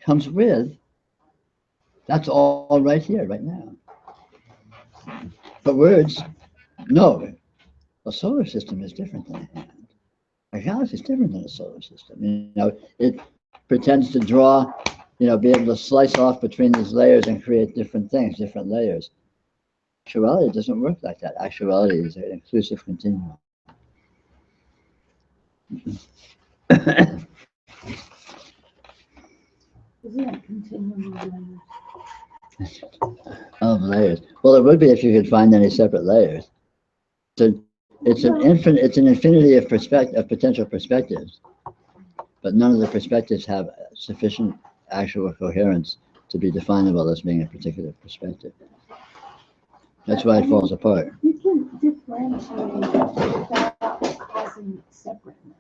comes with. That's all right here, right now. But words, no. A solar system is different than a hand. A galaxy is different than a solar system. It pretends to draw, be able to slice off between these layers and create different things, different layers. Actuality doesn't work like that. Actuality is an inclusive continuum. Isn't it continuum Of layers. Well, it would be if you could find any separate layers. It's an infinity of potential perspectives, but none of the perspectives have sufficient actual coherence to be definable as being a particular perspective. That's why it falls apart. You can differentiate without causing separateness.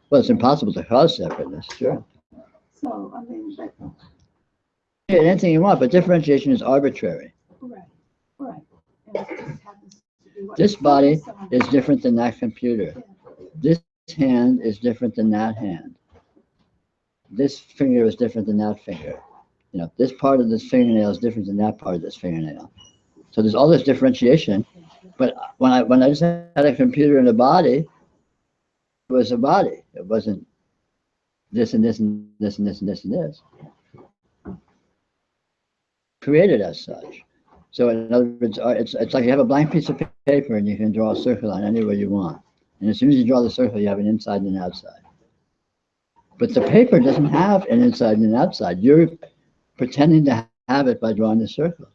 Well, it's impossible to cause separateness, sure. So, but Anything you want, but differentiation is arbitrary. right. And it just happens to be what This you body focus on. is different than that computer. This hand is different than that hand. This finger is different than that finger. This part of this fingernail is different than that part of this fingernail. So there's all this differentiation. But when I just had a computer and a body, it was a body. It wasn't this and this and this and this and this and this. Created as such. So in other words, it's like you have a blank piece of paper and you can draw a circle on anywhere you want. And as soon as you draw the circle, you have an inside and an outside. But the paper doesn't have an inside and an outside. You're pretending to have it by drawing the circle,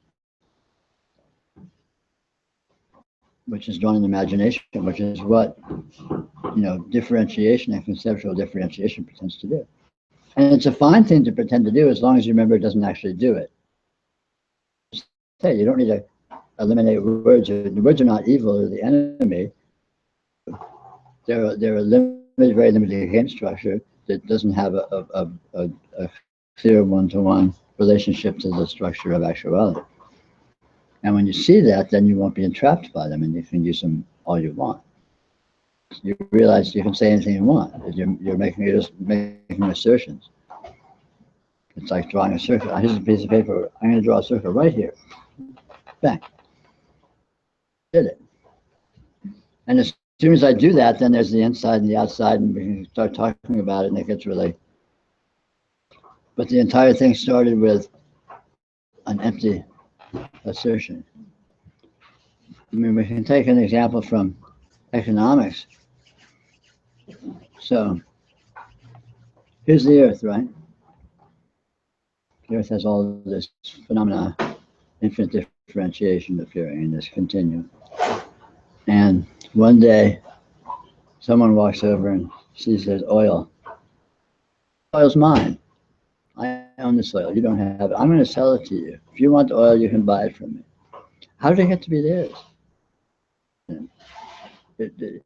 which is drawn in imagination, which is what, differentiation and conceptual differentiation pretends to do. And it's a fine thing to pretend to do as long as you remember it doesn't actually do it. Hey, you don't need to eliminate words. The words are not evil or the enemy. They're a very limited game structure that doesn't have a clear one-to-one relationship to the structure of actuality. And when you see that, then you won't be entrapped by them, and you can use them all you want. You realize you can say anything you want. You're making assertions. It's like drawing a circle. Here's a piece of paper. I'm going to draw a circle right here. Bang. Did it. And as soon as I do that, then there's the inside and the outside, and we can start talking about it, and it gets really. But the entire thing started with an empty assertion. I mean, we can take an example from economics. So here's the Earth, right? The Earth has all this phenomena, infinite differentiation appearing in this continuum. And one day, someone walks over and sees there's oil. Oil's mine. I own this oil. You don't have it. I'm going to sell it to you. If you want oil, you can buy it from me. How did it get to be theirs? It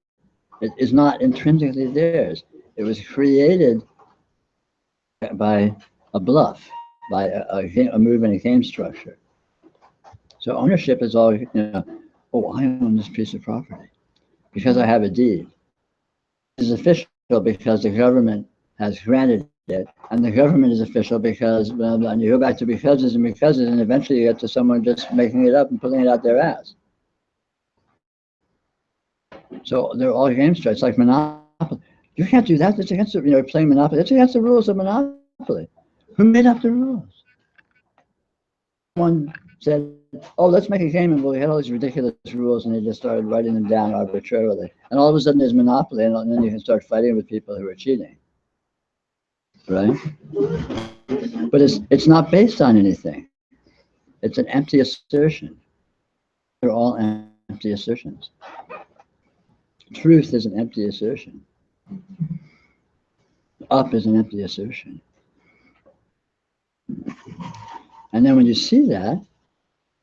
is not intrinsically theirs. It was created by a bluff, by a move in a game structure. So ownership is all, oh, I own this piece of property because I have a deed. It's official because the government has granted it, and the government is official because, and you go back to becauses, and eventually you get to someone just making it up and pulling it out their ass. So they're all game structures. It's like Monopoly. You can't do that. That's against playing Monopoly. That's against the rules of Monopoly. Who made up the rules? Someone said, oh, let's make a game, and we had all these ridiculous rules, and they just started writing them down arbitrarily. And all of a sudden there's Monopoly, and then you can start fighting with people who are cheating. Right? But it's not based on anything. It's an empty assertion. They're all empty assertions. Truth is an empty assertion. Up is an empty assertion. And then when you see that,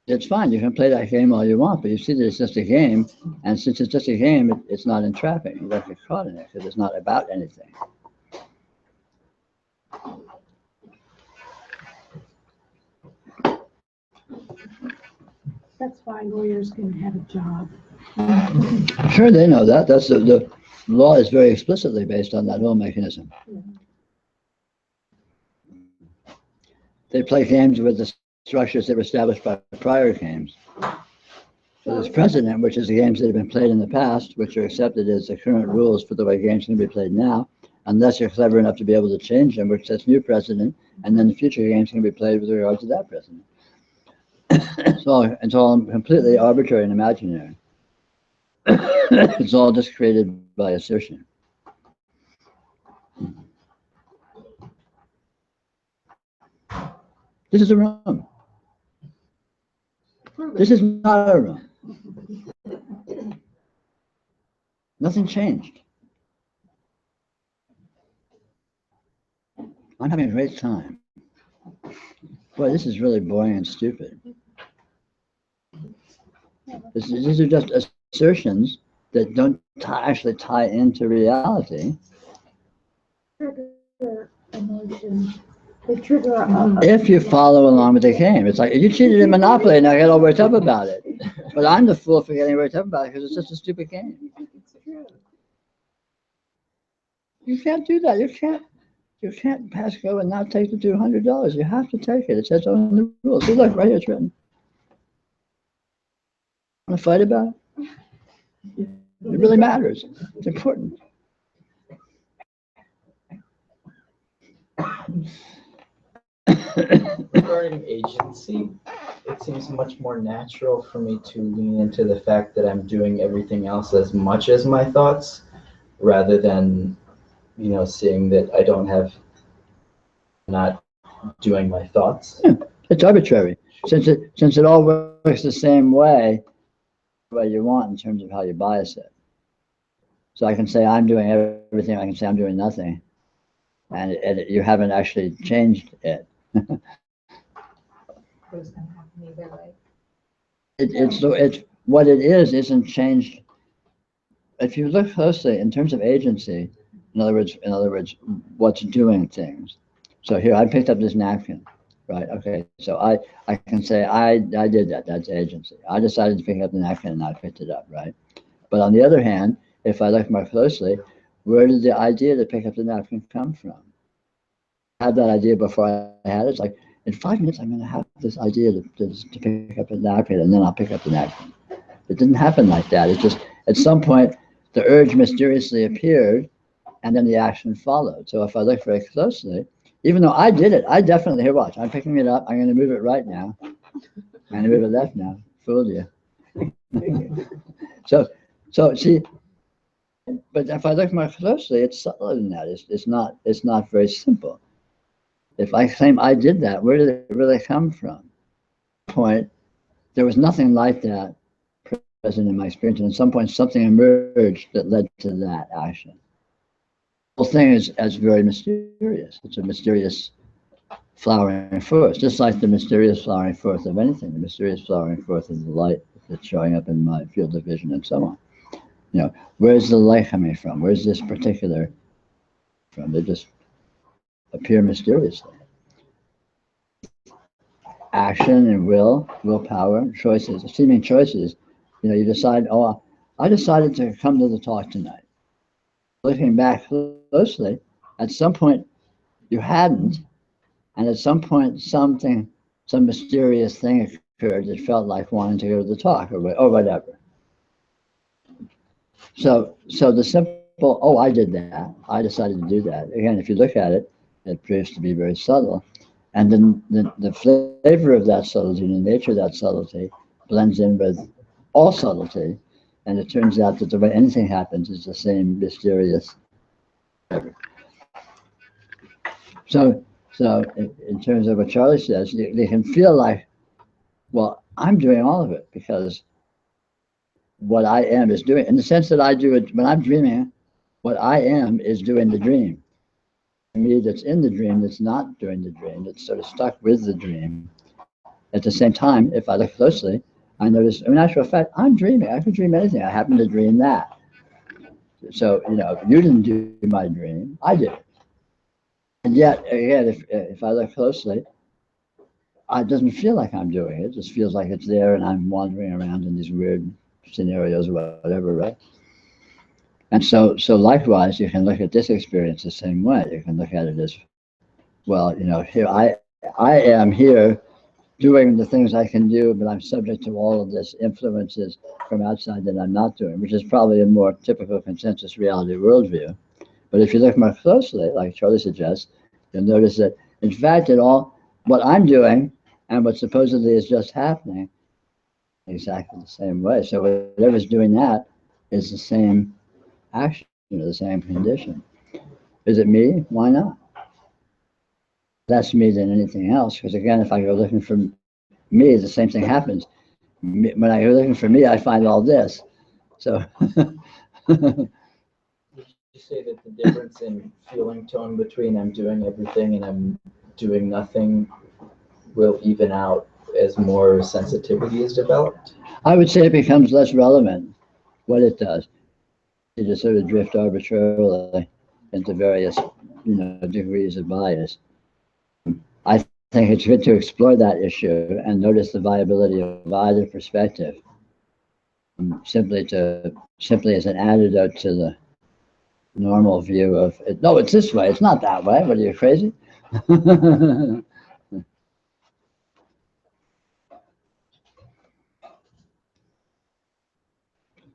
it's fine. You can play that game all you want, but you see that it's just a game. And since it's just a game, it's not entrapping. You don't get caught in it because it's not about anything. That's why lawyers can have a job. Sure, they know that. That's the law is very explicitly based on that whole mechanism. They play games with the structures that were established by prior games. So there's precedent, which is the games that have been played in the past, which are accepted as the current rules for the way games can be played now, unless you're clever enough to be able to change them, which sets new precedent, and then the future games can be played with regard to that precedent. It's all completely arbitrary and imaginary. It's all just created by assertion. This is a room. This is not a room. Nothing changed. I'm having a great time. Boy, this is really boring and stupid. These are just assertions that don't actually tie into reality. Trigger emotion. They trigger If you follow along with the game. It's like, you cheated in Monopoly and I get all worked up about it. But I'm the fool for getting worked up about it because it's just a stupid game. You can't do that. You can't pass go and not take the $200. You have to take it. It says so in the rules. See, look, right here it's written. Want to fight about it? It really matters. It's important. Regarding agency, it seems much more natural for me to lean into the fact that I'm doing everything else as much as my thoughts, rather than, seeing that I don't have, not doing my thoughts. Yeah, it's arbitrary. Since it all works the same way you want in terms of how you bias it. So I can say I'm doing everything, I can say I'm doing nothing. And you haven't actually changed it. It's what it is isn't changed. If you look closely in terms of agency, in other words, what's doing things. So here I picked up this napkin, right? Okay, so I can say I did that. That's agency. I decided to pick up the napkin and I picked it up, right? But on the other hand, if I look more closely, where did the idea to pick up the napkin come from? had that idea before I had it. It's like, in 5 minutes, I'm going to have this idea to pick up a napkin, and then I'll pick up the napkin. It didn't happen like that. It just, at some point, the urge mysteriously appeared, and then the action followed. So if I look very closely, even though I did it, I definitely, here, watch, I'm picking it up. I'm going to move it right now. I'm going to move it left now. Fooled you. So see, but if I look more closely, it's subtler than that. It's not very simple. If I claim I did that, where did it really come from? Point, there was nothing like that present in my experience, and at some point something emerged that led to that action. The whole thing is very mysterious. It's a mysterious flowering forth, just like the mysterious flowering forth of anything, the mysterious flowering forth of the light that's showing up in my field of vision and so on. You know, where's the light coming from? Where's this particular from? They just appear mysteriously. Action and willpower, choices, seeming choices. You know, you decide, oh, I decided to come to the talk tonight. Looking back closely, at some point you hadn't, and at some point some mysterious thing occurred that felt like wanting to go to the talk or whatever. So the simple, oh, I did that. I decided to do that. Again, if you look at it, it proves to be very subtle. And then the flavor of that subtlety, the nature of that subtlety, blends in with all subtlety. And it turns out that the way anything happens is the same mysterious. So in terms of what Charlie says, they can feel like, well, I'm doing all of it because what I am is doing, in the sense that I do it when I'm dreaming, what I am is doing the dream. Me that's in the dream that's not doing the dream, that's sort of stuck with the dream. At the same time, if I look closely, I notice, in actual fact, I'm dreaming. I could dream anything. I happen to dream that. So, you know, you didn't do my dream, I did it. And yet, again, if I look closely, it doesn't feel like I'm doing it. It just feels like it's there and I'm wandering around in these weird scenarios or whatever, right? And so likewise, you can look at this experience the same way. You can look at it as, well, you know, here I am here doing the things I can do, but I'm subject to all of this influences from outside that I'm not doing, which is probably a more typical consensus reality worldview. But if you look more closely, like Charlie suggests, you'll notice that, in fact, what I'm doing and what supposedly is just happening exactly the same way. So whatever's doing that is the same action, the same condition. Is it me? Why not? Less me than anything else, because again, if I go looking for me, the same thing happens. When I go looking for me, I find all this. So. Would you say that the difference in feeling tone between I'm doing everything and I'm doing nothing will even out as more sensitivity is developed? I would say it becomes less relevant what it does. You just sort of drift arbitrarily into various, degrees of bias. I think it's good to explore that issue and notice the viability of either perspective, simply as an antidote to the normal view of it. No, it's this way. It's not that way. What are you, crazy?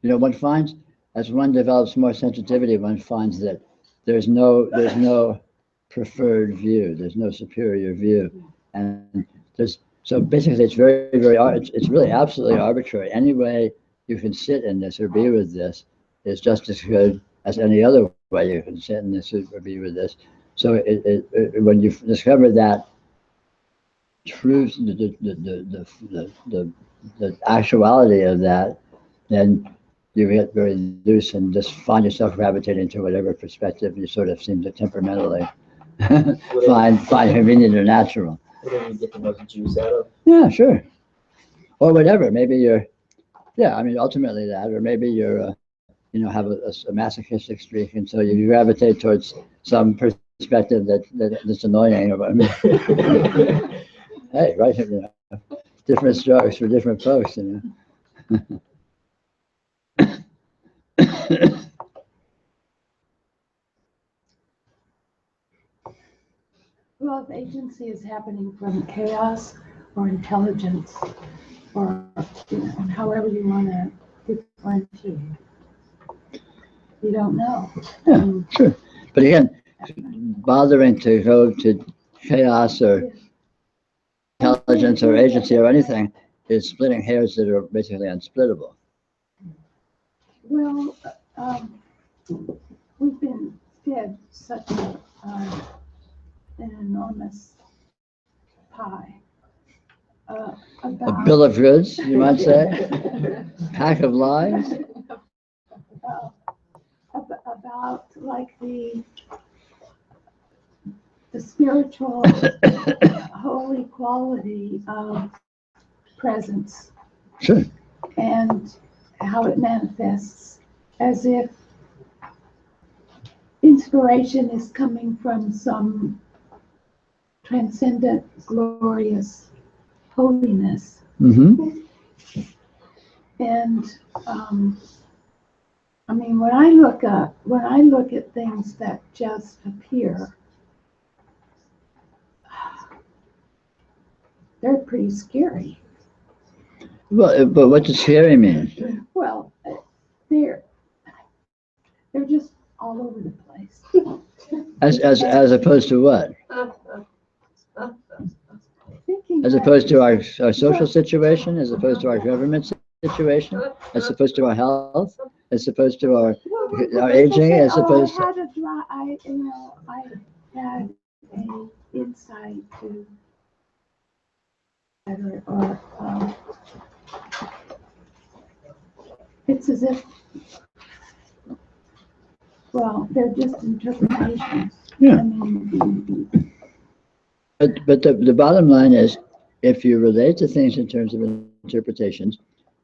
One finds, as one develops more sensitivity, one finds that there's no preferred view. There's no superior view, and so basically it's it's really absolutely arbitrary. Any way you can sit in this or be with this is just as good as any other way you can sit in this or be with this. So when you discover that truth, the actuality of that, then you get very loose and just find yourself gravitating to whatever perspective you sort of seem to temperamentally find convenient or natural. Whatever you get the most juice out of. Yeah, sure. Or whatever. Maybe ultimately that, or maybe you're, have a masochistic streak, and so you gravitate towards some perspective that's annoying. Hey, right, different strokes for different folks, Well, if agency is happening from chaos or intelligence, or however you want to differentiate, you don't know. Yeah, sure. But again, bothering to go to chaos or intelligence or agency or anything is splitting hairs that are basically unsplittable. Well, we've been fed such an enormous pie. A About, bill of goods, you might say, pack of lies. about like the spiritual holy quality of presence Sure. and how it manifests, as if inspiration is coming from some transcendent, glorious holiness. Mm-hmm. And I mean, when I look at things that just appear, they're pretty scary. Well, but what does scary mean? Well, they're just all over the place. As opposed to what? Thinking As that- opposed to our social situation, as opposed to our government situation, as opposed to our health, as opposed to our aging, as opposed to. I had a insight to, it's as if, well, they're just interpretations. Yeah. I mean, But the bottom line is, if you relate to things in terms of interpretations,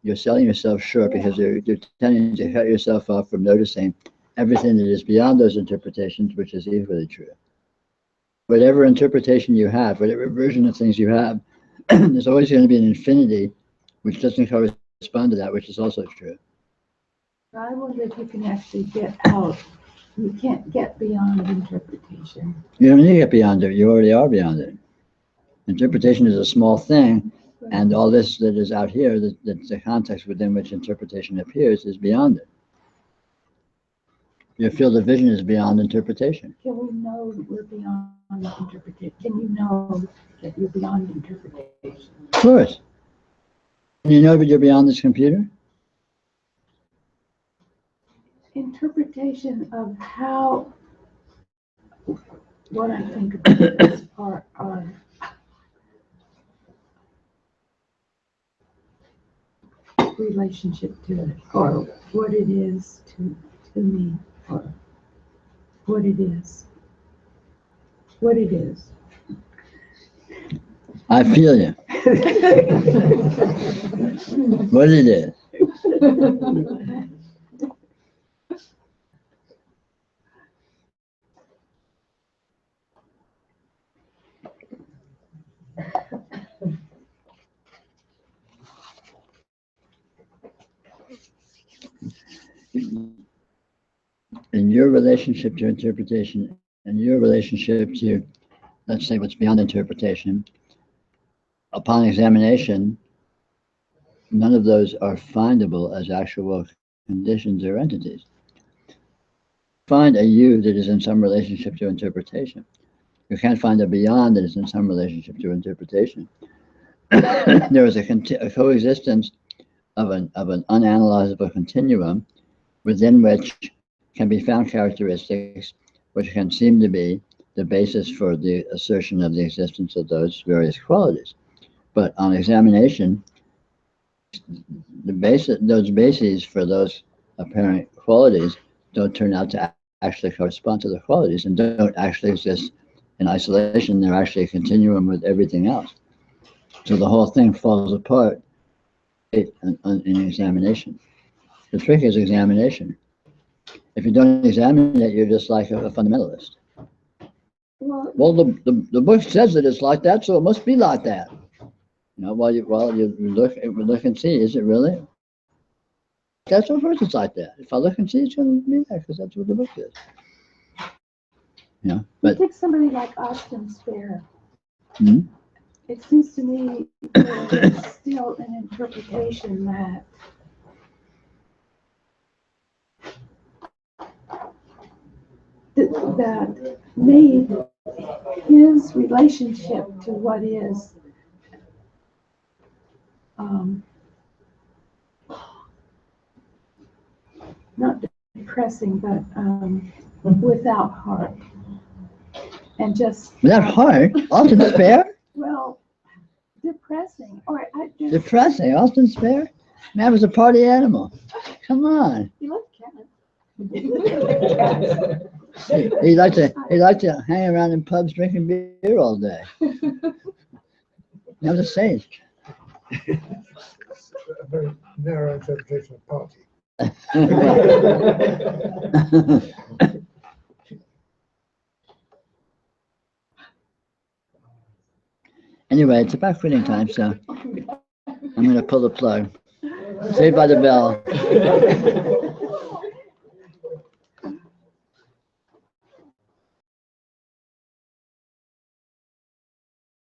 you're selling yourself short because you're tending to cut yourself off from noticing everything that is beyond those interpretations, which is equally true. Whatever interpretation you have, whatever version of things you have, there's always going to be an infinity which doesn't correspond to that, which is also true. I wonder if you can actually get out. You can't get beyond interpretation. You don't need to get beyond it. You already are beyond it. Interpretation is a small thing, and all this that is out here, the context within which interpretation appears, is beyond it. Your field of vision is beyond interpretation. Can we know that we're beyond interpretation? Can you know that you're beyond interpretation? Of course. Can you know that you're beyond this computer? Interpretation of how what I think about this are relationship to it, or what it is to me, or what it is. What it is. I feel you. What it is. In your relationship to interpretation, and your relationship to, let's say, what's beyond interpretation, upon examination, none of those are findable as actual conditions or entities. Find a you that is in some relationship to interpretation. You can't find a beyond that is in some relationship to interpretation. There is a coexistence of an unanalyzable continuum within which can be found characteristics which can seem to be the basis for the assertion of the existence of those various qualities. But on examination, those bases for those apparent qualities don't turn out to actually correspond to the qualities and don't actually exist in isolation. They're actually a continuum with everything else. So the whole thing falls apart in examination. The trick is examination. If you don't examine it, you're just like a fundamentalist. Well, the book says that it's like that, so it must be like that. You know, you look and see, is it really? That's of course it's like that. If I look and see, it's going to be that because that's what the book is. You know, but Take somebody like Austin Spare. Hmm? It seems to me there is still an interpretation that that made his relationship to what is not depressing, but without heart. And just without heart, Austin Spare? well, depressing. Or I just Depressing, Austin Spare? Man was a party animal. Come on. he loved cats. He liked to hang around in pubs drinking beer all day. That was a saint. It's a very narrow interpretation of party. Anyway, it's about quitting time, so I'm going to pull the plug. Saved by the bell.